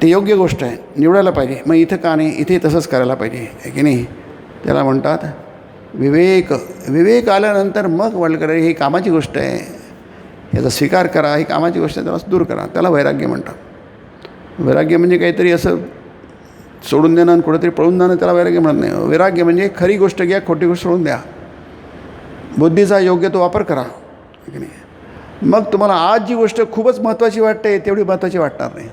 ती योग्य गोष्ट आहे, निवडायला पाहिजे. मग इथं का नाही, इथे तसंच करायला पाहिजे आहे की नाही. त्याला म्हणतात विवेक. विवेक आल्यानंतर मग वळकर ही कामाची गोष्ट आहे, याचा स्वीकार करा, ही कामाची गोष्ट आहे, त्याला दूर करा. त्याला वैराग्य म्हणतात. वैराग्य म्हणजे काहीतरी असं सोडून देणं आणि कुठेतरी पळून जाणं, त्याला वैराग्य म्हणत नाही. वैराग्य म्हणजे खरी गोष्ट घ्या, खोटी गोष्ट सोडून द्या. बुद्धीचा योग्य तो वापर करा की नाही. मग तुम्हाला आज जी गोष्ट खूपच महत्त्वाची वाटते तेवढी महत्त्वाची वाटणार नाही.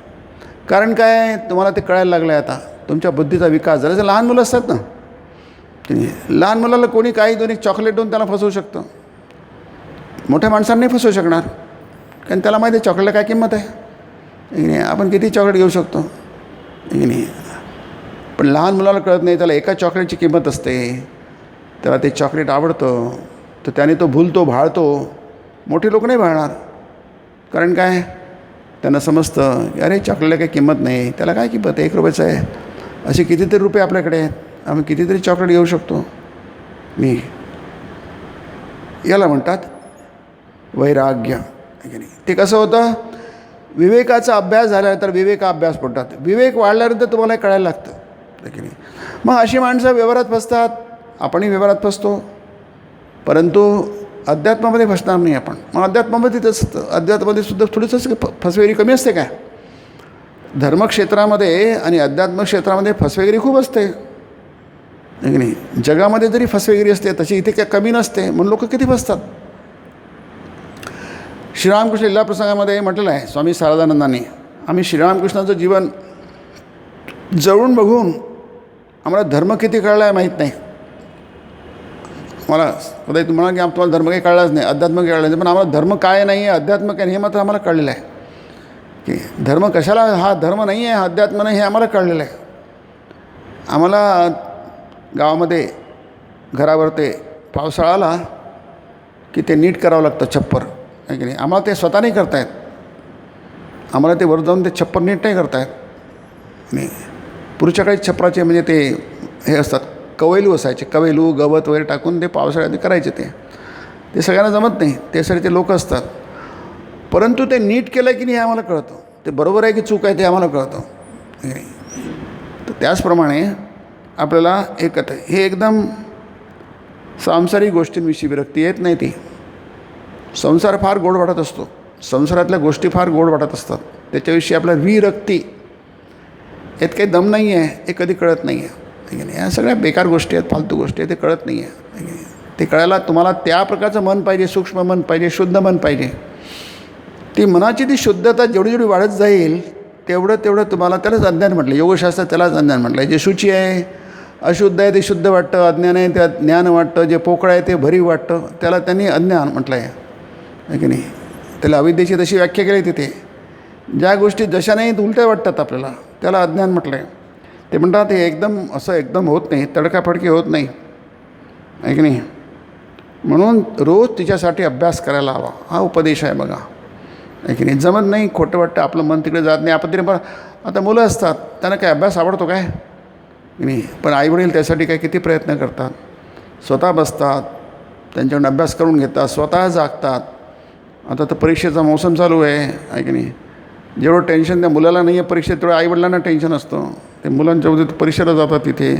कारण काय, तुम्हाला ते कळायला लागलं आहे आता. तुमच्या बुद्धीचा विकास झाला. लहान मुलं असतात ना की नाही, लहान मुलाला कोणी काही दोन एक चॉकलेट देऊन त्याला फसवू शकतं. मोठ्या माणसांना नाही फसवू शकणार, कारण त्याला माहिती आहे चॉकलेटला काय किंमत आहे की नाही. आपण किती चॉकलेट घेऊ शकतो की नाही. पण लहान मुलाला कळत नाही, त्याला एका चॉकलेटची किंमत असते. त्याला ते चॉकलेट आवडतं, तर त्याने तो भुलतो, भाळतो. मोठे लोक नाही भाळणार. कारण काय, त्यांना समजतं की अरे चॉकलेटला काही किंमत नाही, त्याला काय किंमत आहे, 1 रुपयाचं आहे. असे कितीतरी रुपये आपल्याकडे आहेत, आम्ही कितीतरी चॉकलेट घेऊ शकतो. याला म्हणतात वैराग्य की नाही. ते कसं होतं, विवेकाचा अभ्यास झाल्यानंतर विवेकाभ्यास म्हणतात. विवेक वाढल्यानंतर तुम्हाला कळायला लागतं की नाही. मग अशी माणसं व्यवहारात फसतात, आपणही व्यवहारात फसतो. परंतु अध्यात्मामध्ये फसणार नाही आपण. मग अध्यात्मामध्ये तसं, अध्यात्मामध्ये सुद्धा थोडंसं फसवेगिरी कमी असते काय. धर्मक्षेत्रामध्ये आणि अध्यात्म क्षेत्रामध्ये फसवेगिरी खूप असते की नाही. जगामध्ये जरी फसवेगिरी असते तशी इथे काय कमी नसते, म्हणून लोक किती फसतात. श्रीरामकृष्ण लीला प्रसंगामध्ये म्हटलेलं आहे स्वामी शारदानंदांनी, आम्ही श्रीरामकृष्णाचं जीवन जवळून बघून आम्हाला धर्म किती कळला आहे माहीत नाही. मला कदाचित तुम्हाला की तुम्हाला धर्म काही कळलाच नाही, अध्यात्म काही कळलं नाही. पण आम्हाला धर्म काय नाही आहे, अध्यात्म काय नाही, हे मात्र आम्हाला कळलेलं आहे की धर्म कशाला, हा धर्म नाही आहे, अध्यात्म नाही, हे आम्हाला कळलेलं आहे. आम्हाला गावामध्ये घरावर ते पावसाळा आला की ते नीट करावं लागतं, छप्पर आहे की नाही. आम्हाला ते स्वतः नाही करता येत. आम्हाला ते वर जाऊन ते छप्पर नीट नाही करता येत नाही. पुढच्या काळी छप्पराचे म्हणजे ते हे असतात, कवेलू असायचे, कवेलू गवत वगैरे टाकून ते पावसाळ्यात करायचे. ते सगळ्यांना जमत नाही, त्यासाठी ते लोक असतात. परंतु ते नीट केलं की नाही हे आम्हाला कळतं. ते बरोबर आहे की चूक आहे ते आम्हाला कळतं. तर त्याचप्रमाणे आपल्याला एकत हे एकदम सांसारिक गोष्टींविषयी विरक्ती येत नाही. ती संसार फार गोड वाटत असतो, संसारातल्या गोष्टी फार गोड वाटत असतात, त्याच्याविषयी आपल्याला विरक्ती यात काही दम नाही आहे, हे कधी कळत नाही आहे. या सगळ्या बेकार गोष्टी आहेत, फालतू गोष्टी आहेत, ते कळत नाही आहे. ते कळायला तुम्हाला त्या प्रकारचं मन पाहिजे, सूक्ष्म मन पाहिजे, शुद्ध मन पाहिजे. ती मनाची ती शुद्धता जेवढी जेवढी वाढत जाईल तेवढं तुम्हाला त्यालाच अज्ञान म्हटलं. योगशास्त्रात त्यालाच अज्ञान म्हटलं आहे. जे शुची आहे, अशुद्ध आहे ते शुद्ध वाटतं, अज्ञान आहे ते ज्ञान वाटतं, जे पोकळ आहे ते भरीव वाटतं, त्याला त्यांनी अज्ञान म्हटलं आहे की नाही. त्याला अविद्येची तशी व्याख्या केली तिथे. ज्या गोष्टी जशा नाहीत उलट्या वाटतात आपल्याला, त्याला अज्ञान म्हटलं आहे. ते म्हणतात हे एकदम होत नाही, तडकाफडकी होत नाही आहे की नाही. म्हणून रोज तिच्यासाठी अभ्यास करायला हवा, हा उपदेश आहे बघा आहे की नाही. जमत नाही, खोटं वाटतं, आपलं मन तिकडे जात नाही. आपण तरी पण आता मुलं असतात, त्यांना काय अभ्यास आवडतो काय की नाही. पण आईवडील त्यासाठी काय किती प्रयत्न करतात, स्वतः बसतात, त्यांच्याकडून अभ्यास करून घेतात, स्वतः जागतात. आता तर परीक्षेचा मौसम चालू आहे की नाही. जेवढं टेन्शन त्या मुलाला नाही आहे परीक्षेत, तेवढं आईवडिलांना टेन्शन असतं. ते मुलांच्या मध्ये परीक्षेला जातात तिथे,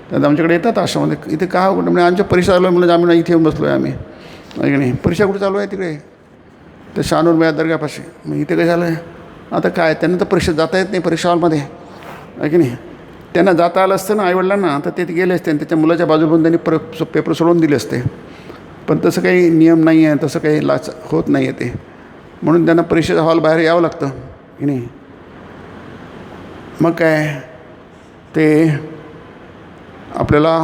त्यात आमच्याकडे येतात आश्रमामध्ये. इथे का कुठं म्हणजे आमच्या परीक्षा चालू आहे म्हणजे आम्ही इथे येऊन बसलो आहे आम्ही आहे की नाही. परीक्षा कुठे चालू आहे तिकडे त्या शहानूर दर्ग्यापाशी. मग इथे काय झालं, आता काय त्यांना तर परीक्षेत जाता येत नाही, परीक्षा हॉलमध्ये आहे की नाही. त्यांना जाता आलं असतं ना आईवडिलांना, तर ते गेले असते आणि त्याच्या मुलाच्या बाजूला त्यांनी पेपर सोडवून दिले असते. पण तसं काही नियम नाही आहे, तसं काही होत नाही आहे ते, म्हणून त्यांना परीक्षेचा हॉल बाहेर यावं लागतं की नाही. मग काय ते आपल्याला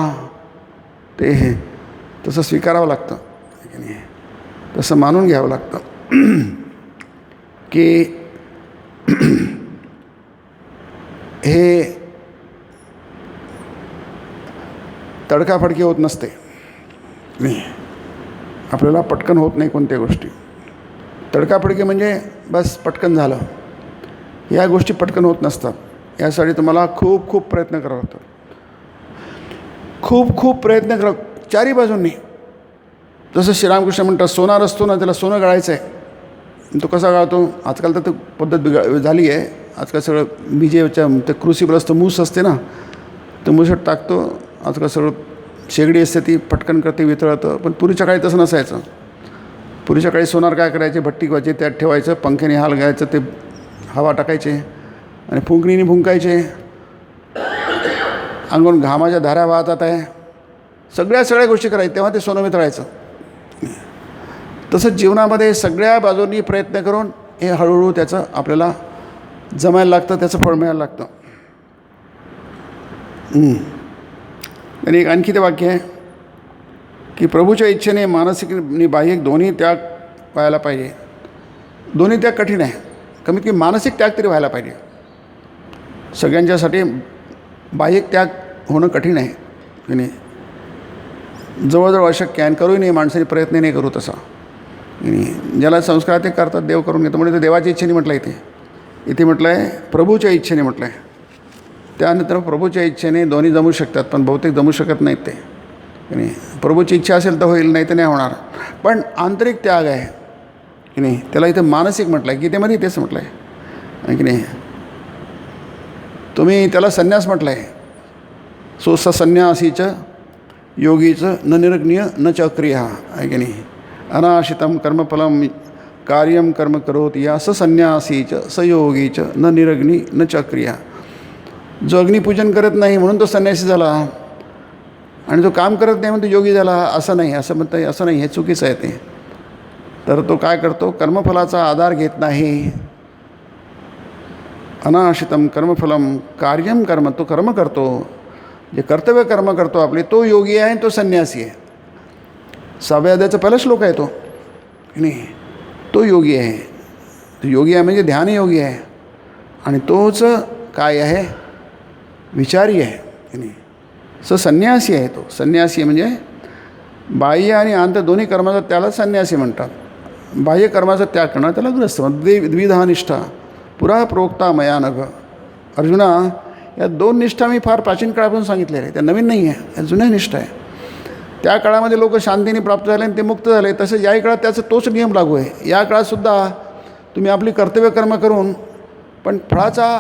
ते तसं स्वीकारावं लागतं की नाही, तसं मानून घ्यावं लागतं की हे तडकाफडकी होत नसते नाही, आपल्याला पटकन होत नाही कोणत्या गोष्टी. तडकाफडकी म्हणजे बस पटकन झालं, या गोष्टी पटकन होत नसतात. यासाठी तुम्हाला खूप खूप प्रयत्न करावे लागतात, खूप खूप प्रयत्न करा चारी बाजूंनी. जसं श्रीरामकृष्ण म्हणतात, सोनार असतो ना त्याला सोनं गाळायचं आहे, तो कसा गाळतो. आजकाल तर पद्धत झाली आहे, आजकाल सगळं विजेच्या ते क्रुसिबल असतं, मूस असते ना, तर मुसट टाकतो. आजकाल सगळं शेगडी असते ती पटकन करते, वितळतं. पण पूर्वीच्या काळी तसं नसायचं. पूर्वीच्या काळी सोनार काय करायचे, भट्टी व्हायची, त्यात ठेवायचं, पंख्याने हाल घ्यायचं, ते हवा टाकायचे आणि फुंकणीने फुंकायचे. अंगून घामाच्या धारा वाहतात आहे, सगळ्या गोष्टी करायच्या, तेव्हा ते सोनं वितळायचं. तसंच जीवनामध्ये सगळ्या बाजूंनी प्रयत्न करून हे हळूहळू त्याचं आपल्याला जमायला लागतं, त्याचं फळ मिळायला लागतं. आणि एक आणखी ते वाक्य आहे की प्रभूच्या इच्छेने मानसिक आणि बाह्यिक दोन्ही त्याग व्हायला पाहिजे. दोन्ही त्याग कठीण आहे, कमीत कमी मानसिक त्याग तरी व्हायला पाहिजे. सगळ्यांच्यासाठी बाह्यिक त्याग होणं कठीण आहे की नाही, जवळजवळ अशक्य आहे. करूही नाही, माणसाने प्रयत्न नाही करू तसा. ज्याला संस्कार ते करतात, देव करून घेतो. म्हणजे ते देवाच्या इच्छेने म्हटलं आहे, इथे म्हटलं आहे प्रभूच्या इच्छेने म्हटलं आहे. त्यानंतर प्रभूच्या इच्छेने दोन्ही जमू शकतात, पण बहुतेक जमू शकत नाहीत ते की नाही. प्रभूची इच्छा असेल तर होईल, नाही तर नाही होणार. पण आंतरिक त्याग आहे की नाही, त्याला इथं मानसिक म्हटलं आहे, गीतेमध्ये तेच म्हटलं आहे की नाही. तुम्ही त्याला संन्यास म्हटलं आहे. संन्यासीचं योगीचं न निरग्निय न च क्रिया आहे की नाही. अनाशितम कर्मफलम कार्यम कर्म करोति या संन्यासीच सयोगीच न निरग्नी न च क्रिया. जो अग्निपूजन करत नाही म्हणून तो संन्यासी झाला, आणि जो काम करत नाही म्हणून तो योगी झाला, असं नाही. असं म्हणतं असं नाही, हे चुकीचं आहे ते. तर तो काय करतो, कर्मफलाचा आधार घेत नाही. अनाशितम कर्मफलम कार्यम कर्म, तो कर्म करतो, जे कर्तव्य कर्म करतो आपले, तो योगी आहे, तो संन्यासी आहे. 6व्या अध्यायाचा पहिला श्लोक आहे तो की नाही. तो योगी आहे, तो योगी आहे म्हणजे ध्यानयोगी आहे, आणि तोच काय आहे, विचारी आहे की नाही. संन्यासी आहे तो. संन्यासी म्हणजे बाह्य आणि आंत दोन्ही कर्माचा त्याला संन्यासी म्हणतात. बाह्य कर्माचा त्याग करणं त्याला ग्रस्त म्हणतात. द्विधा निष्ठा पुरा प्रोक्ता मया नघ. अर्जुना, या 2 निष्ठा मी फार प्राचीन काळापासून सांगितलेल्या आहे, त्या नवीन नाही आहे, या जुन्या निष्ठा आहे. त्या काळामध्ये लोक शांतीने प्राप्त झाले आणि ते मुक्त झाले. तसंच याही काळात त्याचा तोच नियम लागू आहे. या काळातसुद्धा तुम्ही आपली कर्तव्य कर्म करून पण फळाचा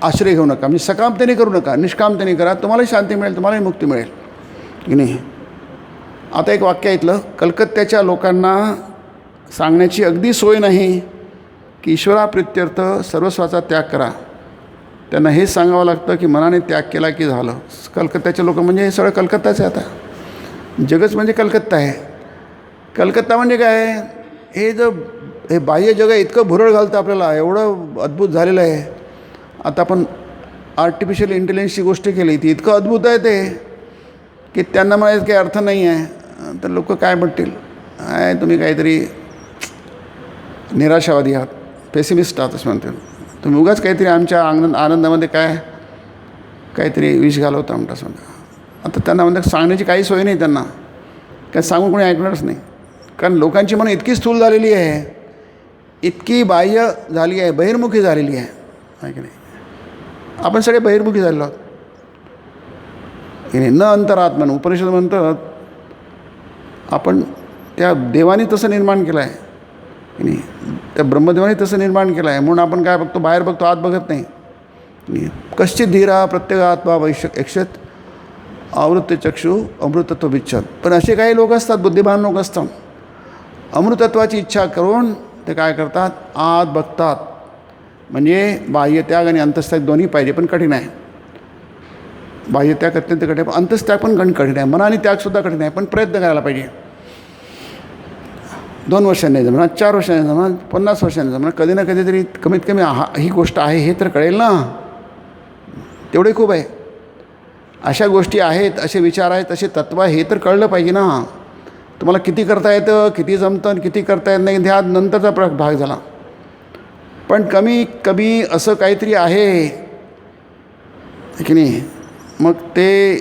आश्रय घेऊ नका, म्हणजे सकामतेने करू नका, निष्कामतेने करा, तुम्हालाही शांती मिळेल, तुम्हालाही मुक्ती मिळेल की नाही. आता एक वाक्य ऐकलं, कलकत्त्याच्या लोकांना सांगण्याची अगदी सोय नाही की ईश्वराप्रित्यर्थ सर्वस्वाचा त्याग करा. त्यांना हेच सांगावं लागतं की मनाने त्याग केला की झालं. कलकत्त्याचे लोक म्हणजे हे सगळं कलकत्ताच आहे. आता जगच म्हणजे कलकत्ता आहे. कलकत्ता म्हणजे काय, हे बाह्य जग आहे, इतकं भुरळ घालतं आपल्याला, एवढं अद्भुत झालेलं आहे. आता आपण आर्टिफिशियल इंटेलिजन्सची गोष्ट केली, ती इतकं अद्भुत आहे ते की त्यांना म्हणायचं काही अर्थ नाही आहे. तर लोक काय म्हणतील, आहे तुम्ही काहीतरी निराशावादी आहात, पेसिमिस्ट आहात असं म्हणतील. तुम्ही उगाच काहीतरी आमच्या आनंदामध्ये काहीतरी विष घालवता म्हणता असं म्हणतात. आता त्यांना म्हणतात सांगण्याची काही सोय नाही, त्यांना काय सांगून कोणी ऐकणारच नाही. कारण लोकांची मनं इतकी स्थूल झालेली आहे, इतकी बाह्य झाली आहे, बहिर्मुखी झालेली आहे की नाही. आपण सगळे बहिर्मुखी झालेलो आहोत की नाही. न अंतरात्मन उपनिषद म्हणतात, आपण त्या देवाने तसं निर्माण केलं आहे की नाही, त्या ब्रह्मदेवाने तसं निर्माण केलं आहे. म्हणून आपण काय बघतो, बाहेर बघतो, आत बघत नाही. कश्चित धीरा प्रत्येगात्मा वैश्य यक्षत आवृत्त चक्षु अमृतत्व विच्छत. पण असे काही लोक असतात, बुद्धिमान लोक असतात, अमृतत्वाची इच्छा करून ते काय करतात, आत बघतात. म्हणजे बाह्यत्याग आणि अंतस्त्याग दोन्ही पाहिजे, पण कठीण आहे. बाह्यत्याग अत्यंत कठीण आहे, पण अंतस्त्याग पण कठीण आहे. मनाने त्यागसुद्धा कठीण आहे, पण प्रयत्न करायला पाहिजे. 2 वर्षांनी जमणार, 4 वर्षांनी जमणार, 50 वर्षांनी जमणार, कधी ना कधीतरी कमीत कमी ही गोष्ट आहे हे तर कळेल ना, तेवढे खूप आहे. अशा गोष्टी आहेत, असे विचार आहेत, असे तत्त्व आहे, हे तर कळलं पाहिजे ना. तुम्हाला किती करता येतं, किती जमतं, किती करता येत नाही, ह्या नंतरचा भाग झाला. पण कमी असं काहीतरी आहे की नाही. मग ते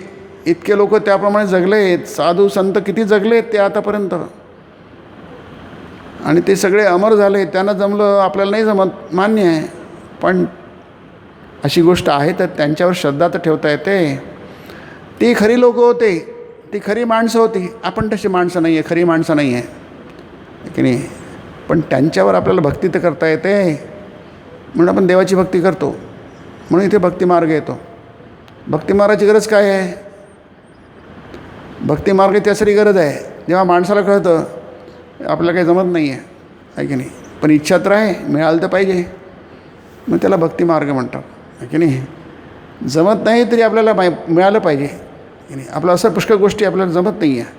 इतके लोक त्याप्रमाणे जगलेत, साधू संत किती जगलेत ते आतापर्यंत, आणि ते सगळे अमर झाले. त्यांना जमलं, आपल्याला नाही जमत, मान्य आहे. पण अशी गोष्ट आहे तर त्यांच्यावर श्रद्धा तर ठेवता येते. ती खरी लोकं होते, ती खरी माणसं होती. आपण तशी माणसं नाही आहे, खरी माणसं नाही आहे की नाही. पण त्यांच्यावर आपल्याला भक्ती तर करता येते, म्हणून आपण देवाची भक्ती करतो. म्हणून इथे भक्तिमार्ग येतो. भक्तिमार्गाची गरज काय आहे? भक्तिमार्ग त्यासाठी गरज आहे जेव्हा माणसाला कळतं आपल्याला काही जमत नाही आहे की नाही, पण इच्छा तर आहे, मिळालं तर पाहिजे, मग त्याला भक्तिमार्ग म्हणतात आहे की नाही. जमत नाही तरी आपल्याला मिळालं पाहिजे की नाही. आपलं असं पुष्कळ गोष्टी आपल्याला जमत नाही आहे,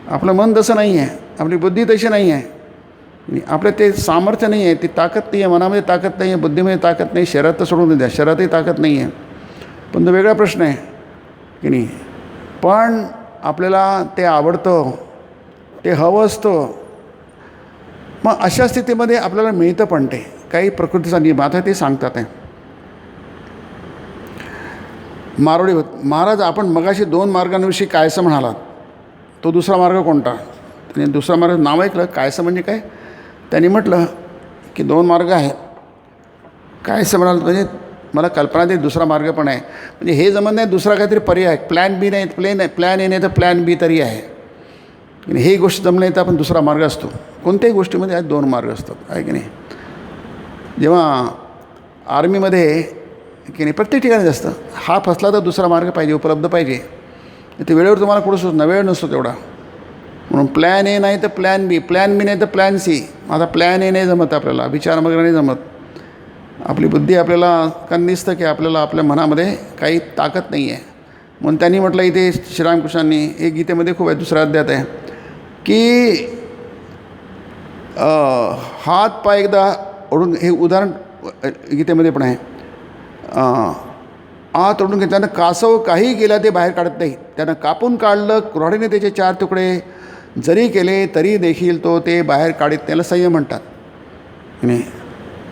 आपलं मन तसं नाही आहे, आपली बुद्धी तशी नाही आहे, आपलं ते सामर्थ्य नाही आहे, ती ताकद नाही आहे, मनामध्ये ताकद नाही आहे, बुद्धीमध्ये ताकद नाही, शरीरात तर सोडून द्या, शरीरातही ताकद नाही आहे. पण तो वेगळा प्रश्न आहे की नाही. पण आपल्याला ते आवडतं, ते हवं असतं. मग अशा स्थितीमध्ये आपल्याला मिळतं पण ते काही प्रकृतीचा नियम आता ते सांगतात आहे. मारोडी महाराज, आपण मगाशी 2 मार्गांविषयी कायसं म्हणालात, तो दुसरा मार्ग कोणता? त्याने दुसरा मार्ग नाव ऐकलं, कायसं म्हणजे काय? त्यांनी म्हटलं की 2 मार्ग आहेत. कायसं म्हणाल म्हणजे मला कल्पना दे, दुसरा मार्ग पण आहे. म्हणजे हे जमत नाही, दुसरा काहीतरी पर्याय आहे. प्लॅन बी नाही, प्लॅन ए नाही तर प्लॅन बी तरी आहे. ही गोष्ट जमली नाही तर आपण दुसरा मार्ग असतो. कोणत्याही गोष्टीमध्ये 2 मार्ग असतात आहे की नाही. जेव्हा आर्मीमध्ये की नाही प्रत्येक ठिकाणीच असतं, हा फसला तर दुसरा मार्ग पाहिजे, उपलब्ध पाहिजे. ते वेळेवर तुम्हाला कुठं सुचणार, वेळ नसतो तेवढा. म्हणून प्लॅन ए नाही तर प्लॅन बी, प्लॅन बी नाही तर प्लॅन सी. आता प्लॅन ए नाही जमत आपल्याला, विचार वगैरे नाही जमत, आपली बुद्धी आपल्याला कारण दिसतं की आपल्याला आपल्या मनामध्ये काही ताकद नाही आहे. म्हणून त्यांनी म्हटलं इथे श्रीरामकृष्णांनी एक गीतेमध्ये खूप आहे, दुसऱ्या अध्यायात आहे की हात पाय एकदा ओढून, हे उदाहरण गीतेमध्ये पण आहे, आत ओढून घे. त्यानं कासव काही केलं ते बाहेर काढत नाही. त्यानं कापून काढलं, कुऱ्हाडीने त्याचे 4 तुकडे जरी केले तरी देखील तो ते बाहेर काढत, त्याला संयम म्हणतात नाही.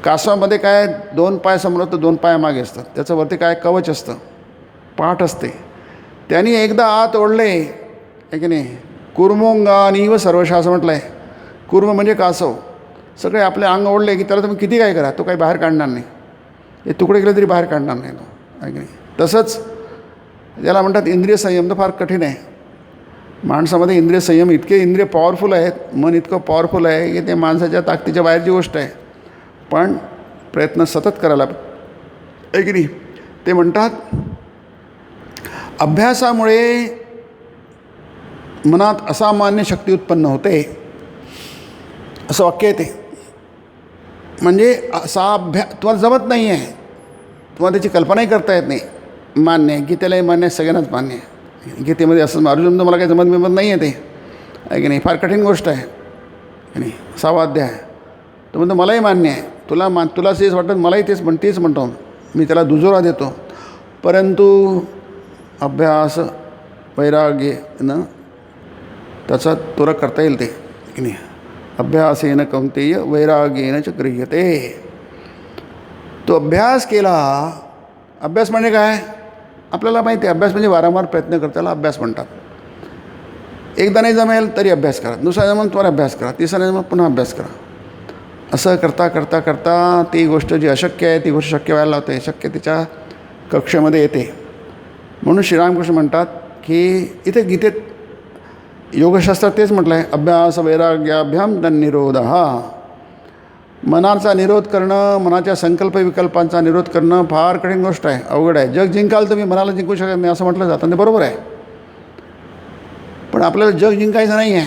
कासवामध्ये काय 2 पाय समोर तर 2 पाय मागे असतात, त्याचं वरती काय कवच असतं, पाठ असते. त्यांनी एकदा आत ओढले आहे की नाही, कुर्मोंगानीव सर्वशा असं म्हटलं आहे. कुर्म म्हणजे कासव, सगळे आपले अंग ओढले की त्याला तुम्ही किती काय करा, तो काही बाहेर काढणार नाही. हे तुकडे केले तरी बाहेर काढणार नाही तो आहे की नाही. तसंच याला म्हणतात इंद्रिय संयम, तर फार कठीण आहे. माणसामध्ये इंद्रिय संयम, इतके इंद्रिय पॉवरफुल आहेत, मन इतकं पॉवरफुल आहे की ते माणसाच्या ताकदीच्या बाहेरची गोष्ट आहे. पण प्रयत्न सतत करायला आहे की नाही. ते म्हणतात अभ्यासामुळे मनात असामान्य शक्ती उत्पन्न होते, असं वाक्य आहे ते. म्हणजे असा तुम्हाला जमत नाही आहे, तुम्हाला त्याची कल्पनाही करता येत नाही, मान्य आहे. गीतेलाही मान्य आहे, सगळ्यांनाच मान्य आहे. गीतेमध्ये असं अर्जुन तर मला काही जमत नाही आहे ते आहे की नाही, फार कठीण गोष्ट आहे की नाही. 6वा अध्याय आहे. तो म्हणतो मलाही मान्य आहे, तुला तेच वाटतं, मलाही तेच म्हणतो मी, त्याला दुजोरा देतो. परंतु अभ्यास वैराग्यनं त्याचा तुरक करता येईल ते की नाही. अभ्यासेन कौंतेय वैराग्येन च गृह्यते. तो अभ्यास केला. अभ्यास म्हणजे काय आपल्याला माहिती आहे, अभ्यास म्हणजे वारंवार प्रयत्न करता, त्याला अभ्यास म्हणतात. एकदा नाही जमेल तरी अभ्यास करा, दुसरा जमेल तुम्हाला अभ्यास करा, तिसरा नाही जमेल पुन्हा अभ्यास करा. असं करता करता करता ती गोष्ट जी अशक्य आहे ती गोष्ट शक्य व्हायला लावते, शक्य तिच्या कक्षेमध्ये येते. म्हणून श्रीरामकृष्ण म्हणतात की इथे गीतेत योगशास्त्रात तेच म्हटलं आहे, अभ्यास वैराग्याभ्याम तन्निरोध. मनाचा निरोध करणं, मनाच्या संकल्प विकल्पांचा निरोध करणं फार कठीण गोष्ट आहे, अवघड आहे. जग जिंकाल तुम्ही मनाला जिंकू शकत नाही असं म्हटलं जातं, ते बरोबर आहे. पण आपल्याला जग जिंकायचं नाही आहे,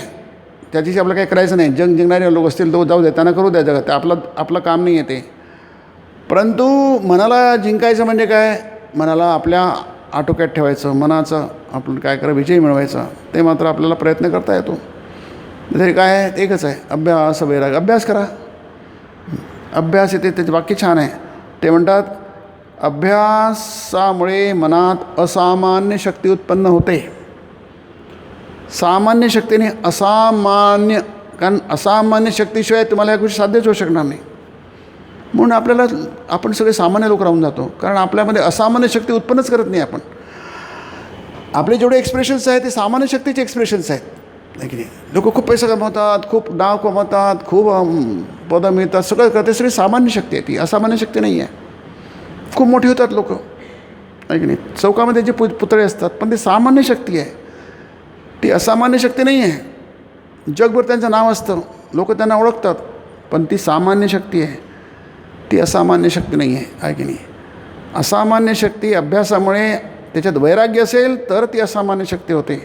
त्याच्याशी आपलं काही करायचं नाही. जग जिंकणारे लोक असतील तो जाऊ द्या, त्यांना करू द्या जगात, ते आपलं काम नाही आहे ते. परंतु मनाला जिंकायचं म्हणजे काय, मनाला आपल्या आटोक्यात ठेवायचं, मनाचं आपण काय करा विजय मिळवायचा, ते मात्र आपल्याला प्रयत्न करता येतो. तरी काय आहे एकच आहे, अभ्यास वैराग. अभ्यास करा, अभ्यास येते. त्याचे वाक्य छान आहे. ते म्हणतात अभ्यासामुळे मनात असामान्य शक्ती उत्पन्न होते. सामान्य शक्तीने असामान्य, कारण असामान्य शक्तीशिवाय तुम्हाला या गोष्टी साध्यच होऊ शकणार नाही. म्हणून आपण सगळे सामान्य लोक राहून जातो, कारण आपल्यामध्ये असामान्य शक्ती उत्पन्नच करत नाही आपण. आपले जेवढे एक्सप्रेशन्स आहेत ते सामान्य शक्तीचे एक्सप्रेशन्स आहेत, नाही की नाही. लोक खूप पैसा कमवतात, खूप नाव कमवतात, खूप पदं मिळतात, सगळं करते, सगळी सामान्य शक्ती आहे ती, असामान्य शक्ती नाही आहे. खूप मोठी होतात लोक, नाही की नाही. चौकामध्ये जे पुतळे असतात, पण ते सामान्य शक्ती आहे, ती असामान्य शक्ती नाही आहे. जगभर त्यांचं नाव असतं, लोक त्यांना ओळखतात, पण ती सामान्य शक्ती आहे, ती असामान्य शक्ती नाही आहे की नाही. असामान्य शक्ती अभ्यासामुळे, त्याच्यात वैराग्य असेल तर ती असामान्य शक्ती होते,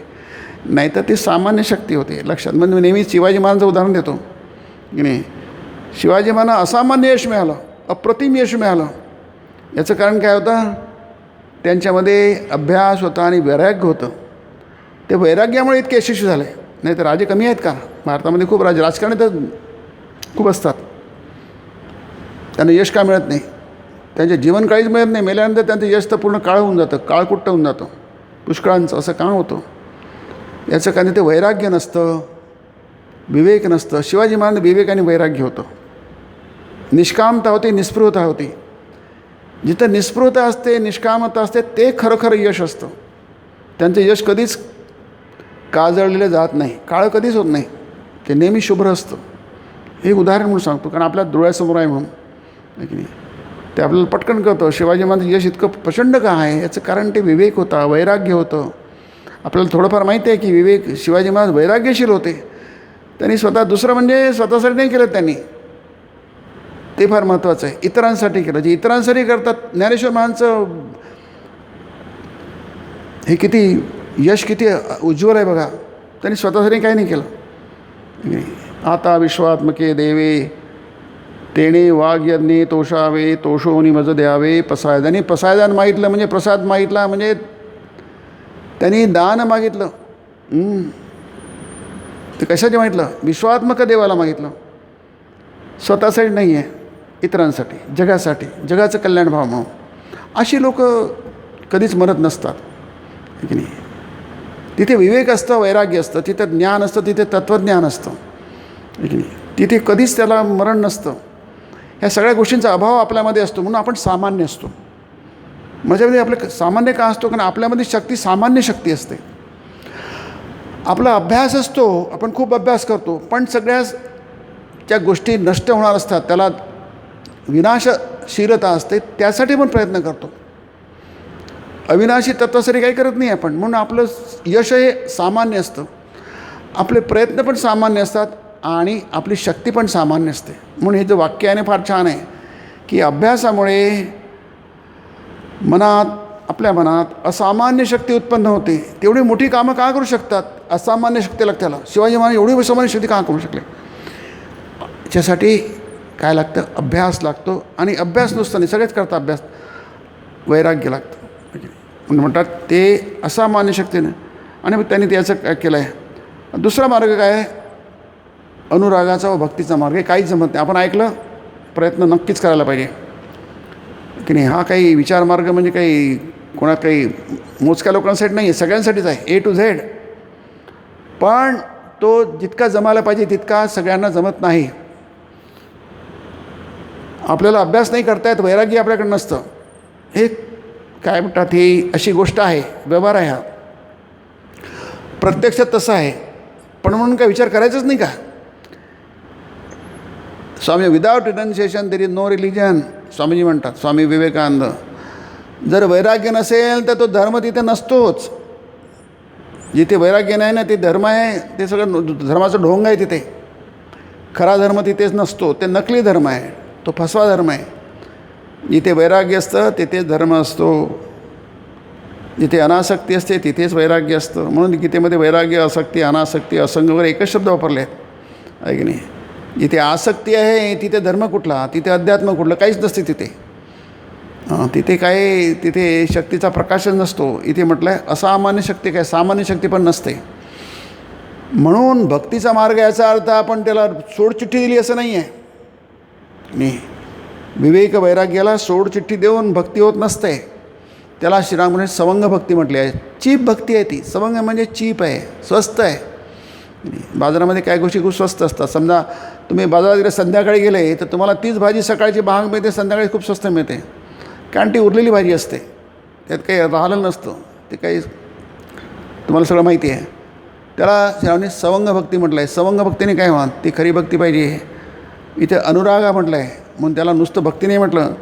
नाहीतर ती सामान्य शक्ती होते. लक्षात. म्हणजे मी नेहमी शिवाजी महाराजांचं उदाहरण देतो की नाही. शिवाजी महाराजांना असामान्य यश मिळालं, अप्रतिम यश मिळालं. याचं कारण काय होतं, त्यांच्यामध्ये अभ्यास होता आणि वैराग्य होतं. ते वैराग्यामुळे इतके यशस्वी झाले, नाही तर राजे कमी आहेत का भारतामध्ये? खूप राजकारणी तर खूप असतात, त्यांना यश का मिळत नाही? त्यांच्या जीवनकाळीच मिळत नाही, मेल्यानंतर त्यांचं यश तर पूर्ण काळ होऊन जातं, काळकुट्ट होऊन जातं पुष्कळांचं. असं का होतं? याचं कारण ते वैराग्य नसतं, विवेक नसतं. शिवाजी महाराज विवेक आणि वैराग्य होतं, निष्कामता होती, निस्पृहता होती. जिथं निस्पृहता असते, निष्कामता असते, ते खरं यश असतं. त्यांचं यश कधीच काजळलेलं जात नाही, काळं कधीच होत नाही, ते नेहमी शुभ्र असतं. हे उदाहरण म्हणून सांगतो, कारण आपल्या डोळ्यासमोर आहे म्हणून, आहे की नाही. ते आपल्याला पटकन कळतं शिवाजी महाराज यश इतकं प्रचंड का आहे. याचं कारण ते विवेक होता, वैराग्य होतं. आपल्याला थोडंफार माहिती आहे की विवेक, शिवाजी महाराज वैराग्यशील होते. त्यांनी स्वतः, दुसरं म्हणजे स्वतःसाठी नाही केलं त्यांनी, ते फार महत्त्वाचं आहे. इतरांसाठी केलं. जे इतरांसाठी करतात, ज्ञानेश्वर महाराजांचं हे किती यश किती उज्ज्वल आहे बघा. त्यांनी स्वतःसाठी काही नाही केलं. आता विश्वात्मके देवे तेणे वाग्यज्ञे तोषावे, तोषोनी मज द्यावे पसायदान. आणि पसायदान मागितलं म्हणजे प्रसाद मागितला म्हणजे त्यांनी दान मागितलं. ते कशाचे मागितलं? विश्वात्मक देवाला मागितलं. स्वतःसाठी नाही आहे, इतरांसाठी, जगासाठी, जगाचं कल्याण व्हावं म्हणून. अशी लोक कधीच मरत नसतात, की नाही. तिथे विवेक असतं, वैराग्य असतं, तिथे ज्ञान असतं, तिथे तत्त्वज्ञान असतं, की नाही. तिथे कधीच त्याला मरण नसतं. ह्या सगळ्या गोष्टींचा अभाव आपल्यामध्ये असतो, म्हणून आपण सामान्य असतो. माझ्यामध्ये आपलं सामान्य का असतो? कारण आपल्यामध्ये शक्ती सामान्य शक्ती असते. आपला अभ्यास असतो, आपण खूप अभ्यास करतो, पण सगळ्याच ज्या गोष्टी नष्ट होणार असतात, त्याला विनाशशीलता असते, त्यासाठी पण प्रयत्न करतो. अविनाशी तत्वासाठी काही करत नाही आपण. म्हणून आपलं यश हे सामान्य असतं, आपले प्रयत्न पण सामान्य असतात आणि आपली शक्ती पण सामान्य असते. म्हणून हे जे वाक्य आहे फार छान आहे की अभ्यासामुळे आपल्या मनात असामान्य शक्ती उत्पन्न होते. तेवढी मोठी कामं का करू शकतात? असामान्य शक्ती लागते त्याला. शिवाजी महाराज एवढी असामान्य शक्ती का करू शकले? त्याच्यासाठी काय लागतं? अभ्यास लागतो. आणि अभ्यास नुसतं सगळेच करतात अभ्यास, वैराग्य लागतं. म्हणतात ते असामान्य शक्तीनं. आणि मग त्यांनी त्याचं काय केलं आहे. दुसरा मार्ग काय आहे? अनुरागाचा व भक्तीचा मार्ग. हे काहीच जमत नाही. आपण ऐकलं, प्रयत्न नक्कीच करायला पाहिजे, की नाही. हा काही विचार मार्ग म्हणजे काही काही मोजक्या लोकांसाठी नाही आहे, सगळ्यांसाठीच आहे, A to Z. पण तो जितका जमायला पाहिजे तितका सगळ्यांना जमत नाही. आपल्याला अभ्यास नाही करता येत, वैराग्य आपल्याकडे नसतं. हे काय म्हणतात, ही अशी गोष्ट आहे, व्यवहार आहे हा. प्रत्यक्षात तसं आहे, पण म्हणून काय विचार करायचंच नाही का? Swami, without renunciation there is no religion, Swamiji म्हणतात, स्वामी विवेकानंद. जर वैराग्य नसेल तर तो धर्म तिथे नसतोच. जिथे वैराग्य नाही ना, ते धर्म आहे, ते सगळं धर्माचं ढोंग आहे तिथे. खरा धर्म तिथेच नसतो, ते नकली धर्म आहे, तो फसवा धर्म आहे. जिथे वैराग्य असतं तिथेच धर्म असतो, जिथे अनासक्ती असते तिथेच वैराग्य असतं. म्हणून गीतेमध्ये वैराग्य, आसक्ती, अनासक्ती, असंग वगैरे एकच शब्द वापरले आहेत. आहे की नाही. जिथे आसक्ती आहे तिथे धर्म कुठला, तिथे अध्यात्म कुठलं, काहीच नसते तिथे. तिथे काय, तिथे शक्तीचा प्रकाशच नसतो. इथे म्हटलं आहे असामान्य शक्ती, काय सामान्य शक्ती पण नसते. म्हणून भक्तीचा मार्ग याचा अर्थ आपण त्याला सोडचिठ्ठी दिली असं नाही आहे. नाही, विवेक वैराग्याला सोडचिठ्ठी देऊन भक्ती होत नसते. त्याला श्रीरामाने सवंग भक्ती म्हटली आहे. चीप भक्ती आहे ती. सवंग म्हणजे चीप आहे, स्वस्त आहे. बाजारामध्ये काय गोष्टी खूप स्वस्त असतात. समजा तुम्ही बाजारात गेले, संध्याकाळी गेले तर तुम्हाला तीच भाजी सकाळची महाग मिळते, संध्याकाळी खूप स्वस्त मिळते, कारण ती उरलेली भाजी असते, त्यात काही राहिलं नसतं. ते काही तुम्हाला सगळं माहिती आहे. त्याला श्रीरामाने सवंग भक्ती म्हटलं आहे. सवंग भक्तीने काय म्हणत, ती खरी भक्ती पाहिजे. इथे अनुरागा म्हटलं आहे, म्हणून त्याला नुसतं भक्ती नाही म्हटलं,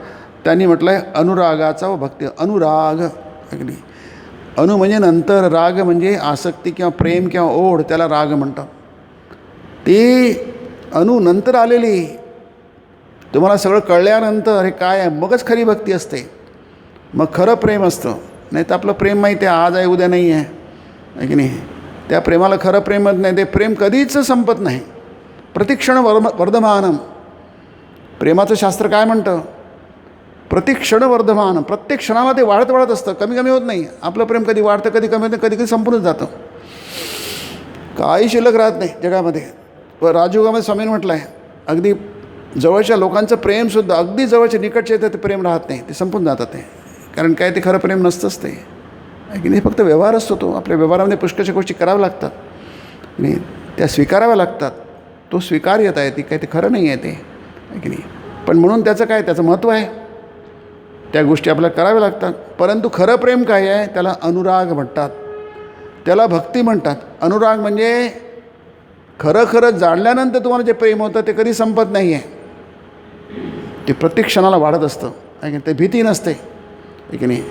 त्यांनी म्हटलं आहे अनुरागाचा व भक्ती. अनुराग अगदी, अनु म्हणजे नंतर, राग म्हणजे आसक्ती किंवा प्रेम किंवा ओढ, त्याला राग म्हणतात. ते अनु नंतर आलेली, तुम्हाला सगळं कळल्यानंतर हे काय आहे मगच खरी भक्ती असते, मग खरं प्रेम असतं. नाही तर आपलं प्रेम माहिती आहे, आज आहे उद्या नाही आहे की नाही. त्या प्रेमाला खरं प्रेमच नाही. ते प्रेम कधीच संपत नाही. प्रतिक्षण वर्धमानम. प्रेमाचं शास्त्र काय म्हणतं, प्रतिक्षण वर्धमान. प्रत्येक क्षणाला ते वाढत वाढत असतं, कमी कमी होत नाही. आपलं प्रेम कधी वाढतं, कधी कमी होतं, कधी कधी संपूनच जातं, काही शिल्लक राहत नाही जगामध्ये. व राजयोगामध्ये स्वामींनी म्हटलं आहे, अगदी जवळच्या लोकांचं प्रेमसुद्धा, अगदी जवळच्या निकटचे येतं ते प्रेम राहत नाही, ते संपून जातात. ते कारण काय, ते खरं प्रेम नसतंच ते, की नाही. फक्त व्यवहार असतो तो. आपल्या व्यवहारामध्ये पुष्कळशा गोष्टी कराव्या लागतात आणि त्या स्वीकाराव्या लागतात. तो स्वीकार्यत आहे ती, काय ते खरं नाही आहे ते, की नाही. पण म्हणून त्याचं काय, त्याचं महत्त्व आहे. त्या गोष्टी आपल्याला कराव्या लागतात. परंतु खरं प्रेम काय आहे, त्याला अनुराग म्हणतात, त्याला भक्ती म्हणतात. अनुराग म्हणजे खरं खरं जाणल्यानंतर तुम्हाला जे प्रेम होतं ते कधी संपत नाही आहे. ते प्रत्येक क्षणाला वाढत असतं, आहे की. ते भीती नसते, आहे की नाही.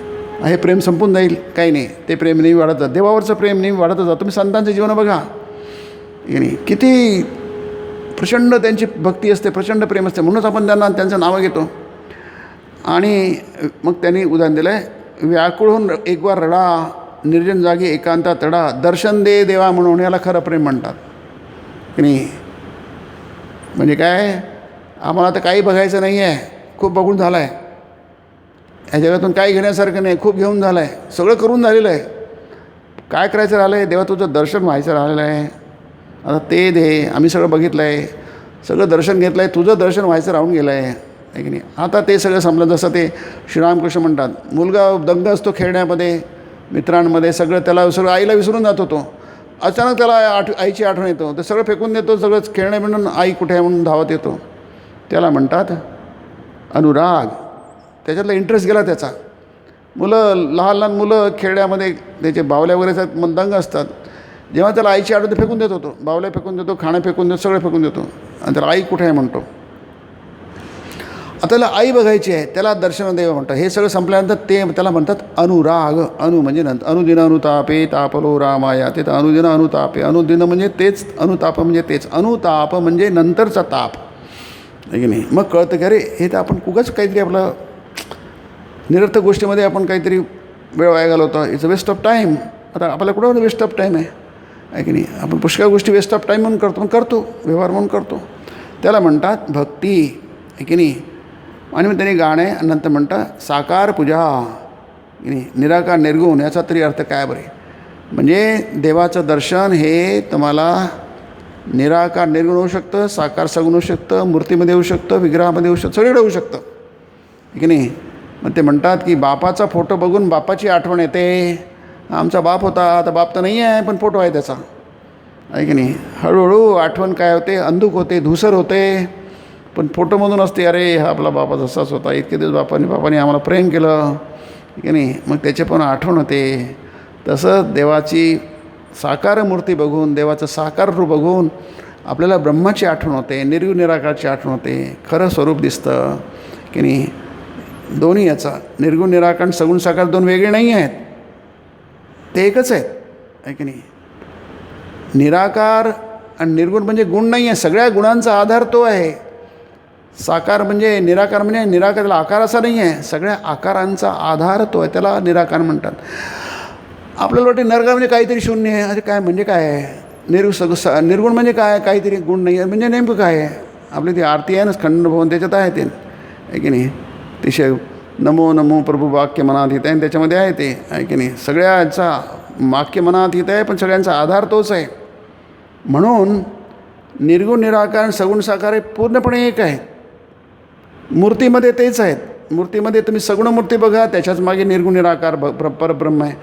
हे प्रेम संपून जाईल, काही नाही. ते प्रेम नेहमी वाढत जातं. देवावरचं प्रेम नेहमी वाढतच जातं. तुम्ही संतांचं जीवन बघा, की नाही, किती प्रचंड त्यांची भक्ती असते, प्रचंड प्रेम असते. म्हणूनच आपण त्यांना त्यांचं नावं घेतो. आणि मग त्यांनी उदाहरण दिलं आहे, व्याकुळून एक वार रडा, निर्जन जागी एकांता तडा, दर्शन दे देवा म्हणून, याला खरं प्रेम म्हणतात, की नाही. म्हणजे काय, आम्हाला तर काही बघायचं नाही आहे, खूप बघून झालं आहे, या जगातून काही घेण्यासारखं नाही, खूप घेऊन झालं आहे, सगळं करून झालेलं आहे, काय करायचं राहिलं आहे, देवा तुझं दर्शन व्हायचं राहिलं आहे, आता ते दे. आम्ही सगळं बघितलं आहे, सगळं दर्शन घेतलं आहे, तुझं दर्शन व्हायचं राहून गेलं आहे, आहे की नाही. आता ते सगळं संपलं. जसं ते श्रीरामकृष्ण म्हणतात, मुलगा दंग असतो खेळण्यामध्ये, मित्रांमध्ये, सगळं त्याला सगळं आईला विसरून जात होतो. अचानक त्याला आईची आठवण येतो, ते सगळं फेकून देतो, सगळंच खेळणे म्हणून आई कुठे आहे म्हणून धावत येतो. त्याला म्हणतात अनुराग. त्याच्यातला इंटरेस्ट गेला त्याचा. मुलं, लहान लहान मुलं खेळण्यामध्ये त्याचे बावल्या वगैरे मग दंग असतात. जेव्हा त्याला आईची आठवण फेकून देत होतो, बावल्या फेकून देतो, खाणं फेकून देतो, सगळं फेकून देतो, आणि त्याला आई कुठे आहे म्हणतो. आता त्याला आई बघायची आहे, त्याला दर्शन देव म्हणतात. हे सगळं संपल्यानंतर ते त्याला म्हणतात अनुराग. अनु म्हणजे नंतर, अनुदिन अनुतापे तापलो रामाया, ते तर अनुदिन अनुतापे. अनुदिन म्हणजे तेच, अनुताप म्हणजे तेच. अनुताप म्हणजे नंतरचा ताप, आहे की नाही. मग कळतं की अरे हे तर आपण खूपच काहीतरी आपलं निरर्थक गोष्टीमध्ये आपण काहीतरी वेळ वाया घालवतो. It's a waste of time. आता आपल्याला कुठं वेस्ट ऑफ टाईम आहे की नाही. आपण पुष्कळ गोष्टी वेस्ट ऑफ टाईम म्हणून करतो, पण करतो, व्यवहार म्हणून करतो. त्याला म्हणतात भक्ती, आहे की नाही. आणि मग त्यांनी गाणं आहे, नंतर म्हणतात साकार पूजा, की नाही. निराकार निर्गुण, याचा तरी अर्थ काय बरे. म्हणजे देवाचं दर्शन हे तुम्हाला निराकार निर्गुण होऊ शकतं, साकार सगुण होऊ शकतं, मूर्तीमध्ये होऊ शकतं, विग्रहामध्ये होऊ शकतं, सगळीकडे होऊ शकतं, की नाही. मग ते म्हणतात की बापाचा फोटो बघून बापाची आठवण येते. आमचा बाप होता, आता बाप तर नाही आहे, पण फोटो आहे त्याचा, आहे की नाही. हळूहळू आठवण काय होते, अंधुक होते, धुसर होते, पण फोटोमधून असते अरे हा आपला बापा जसाच होता, इतके दिवस बापाने आम्हाला प्रेम केलं, की नाही. मग त्याचे पण आठवण होते. तसं देवाची साकार मूर्ती बघून, देवाचं साकार रूप बघून आपल्याला ब्रह्माची आठवण होते, निर्गुण निराकारची आठवण होते, खरं स्वरूप दिसतं, की नाही. दोन्ही याचा निर्गुण निराकार, सगुण साकार दोन वेगळे नाही आहेत, ते एकच आहेत, आहे की नाही. निराकार आणि निर्गुण म्हणजे गुण नाही आहे, सगळ्या गुणांचा आधार तो आहे. साकार म्हणजे निराकार, म्हणजे निराकार त्याला आकार असा नाही आहे, सगळ्या आकारांचा आधार तो आहे, त्याला निराकार म्हणतात. आपल्याला वाटते निराकार म्हणजे काहीतरी शून्य आहे. अरे काय म्हणजे काय आहे, निर्गुण म्हणजे काय, काहीतरी गुण नाही आहे म्हणजे नेमकं काय आहे? आपली ती आरती आहे ना खंड भवन, त्याच्यात आहे ते, आहे की नाही? तिशय नमो नमो प्रभू वाक्य मनात हित आहे, त्याच्यामध्ये आहे ते, आहे की नाही? सगळ्यांचा वाक्य मनात हित आहे, पण सगळ्यांचा आधार तोच आहे. म्हणून निर्गुण निराकार सगुण साकार हे पूर्णपणे एक आहे. मूर्तीमध्ये तेच आहेत. मूर्तीमध्ये तुम्ही सगुण मूर्ती बघा, त्याच्याच मागे निर्गुण निराकार परब्रह्म आहे.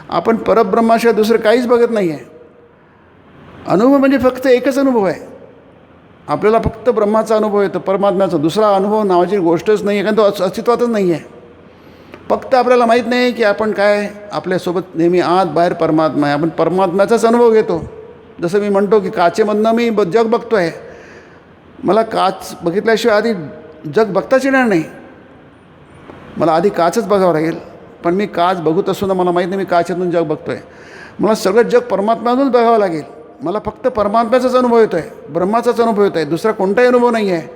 आपण परब्रह्माशिवाय दुसरं काहीच बघत नाही आहे. अनुभव म्हणजे फक्त एकच अनुभव आहे. आपल्याला फक्त ब्रह्माचा अनुभव येतो, परमात्म्याचा दुसरा अनुभव नावाची गोष्टच नाही आहे, कारण तो अस्तित्वातच नाही आहे. फक्त आपल्याला माहीत नाही की आपण काय, आपल्यासोबत नेहमी आत बाहेर परमात्मा आहे. आपण परमात्म्याचाच अनुभव घेतो. जसं मी म्हणतो की काचेमधनं मी जग बघतो आहे. मला काच बघितल्याशिवाय आधी जग बघताच येणार नाही. मला आधी काचच बघावं लागेल. पण मी काच बघत असून मला माहीत नाही मी काचेतून जग बघतो आहे. मला सगळं जग परमात्म्यातूनच बघावं लागेल. मला फक्त परमात्म्याचाच अनुभव येतो आहे, ब्रह्माचाच अनुभव येतो आहे, दुसरा कोणताही अनुभव नाही आहे.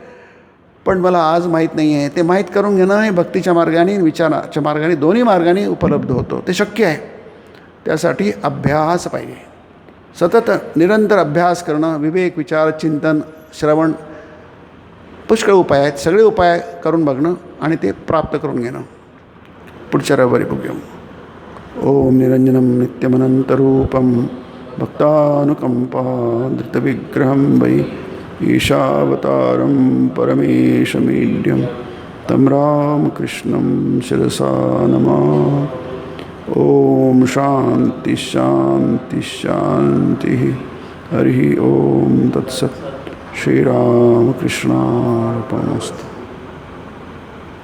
पण मला आज माहीत नाही आहे. ते माहीत करून घेणं हे भक्तीच्या मार्गाने, विचाराच्या मार्गाने, दोन्ही मार्गाने उपलब्ध होतो. ते शक्य आहे. त्यासाठी अभ्यास पाहिजे. सतत निरंतर अभ्यास करणं, विवेक, विचार, चिंतन, श्रवण, पुष्कळ उपाय आहेत. सगळे उपाय करून बघणं आणि ते प्राप्त करून घेणं. पुढच्या रविवारी बघूया. ओम निरंजनम नित्यमनंतरूपम भक्तानुकंपा धृतविग्रहं वै ईशावतारं परमेशमीड्यं तं रामकृष्णं शिरसा नमामि. ओम शांति शांति शांति. हरि ओम तत्सत्. श्रीरामकृष्णार्पणमस्तु.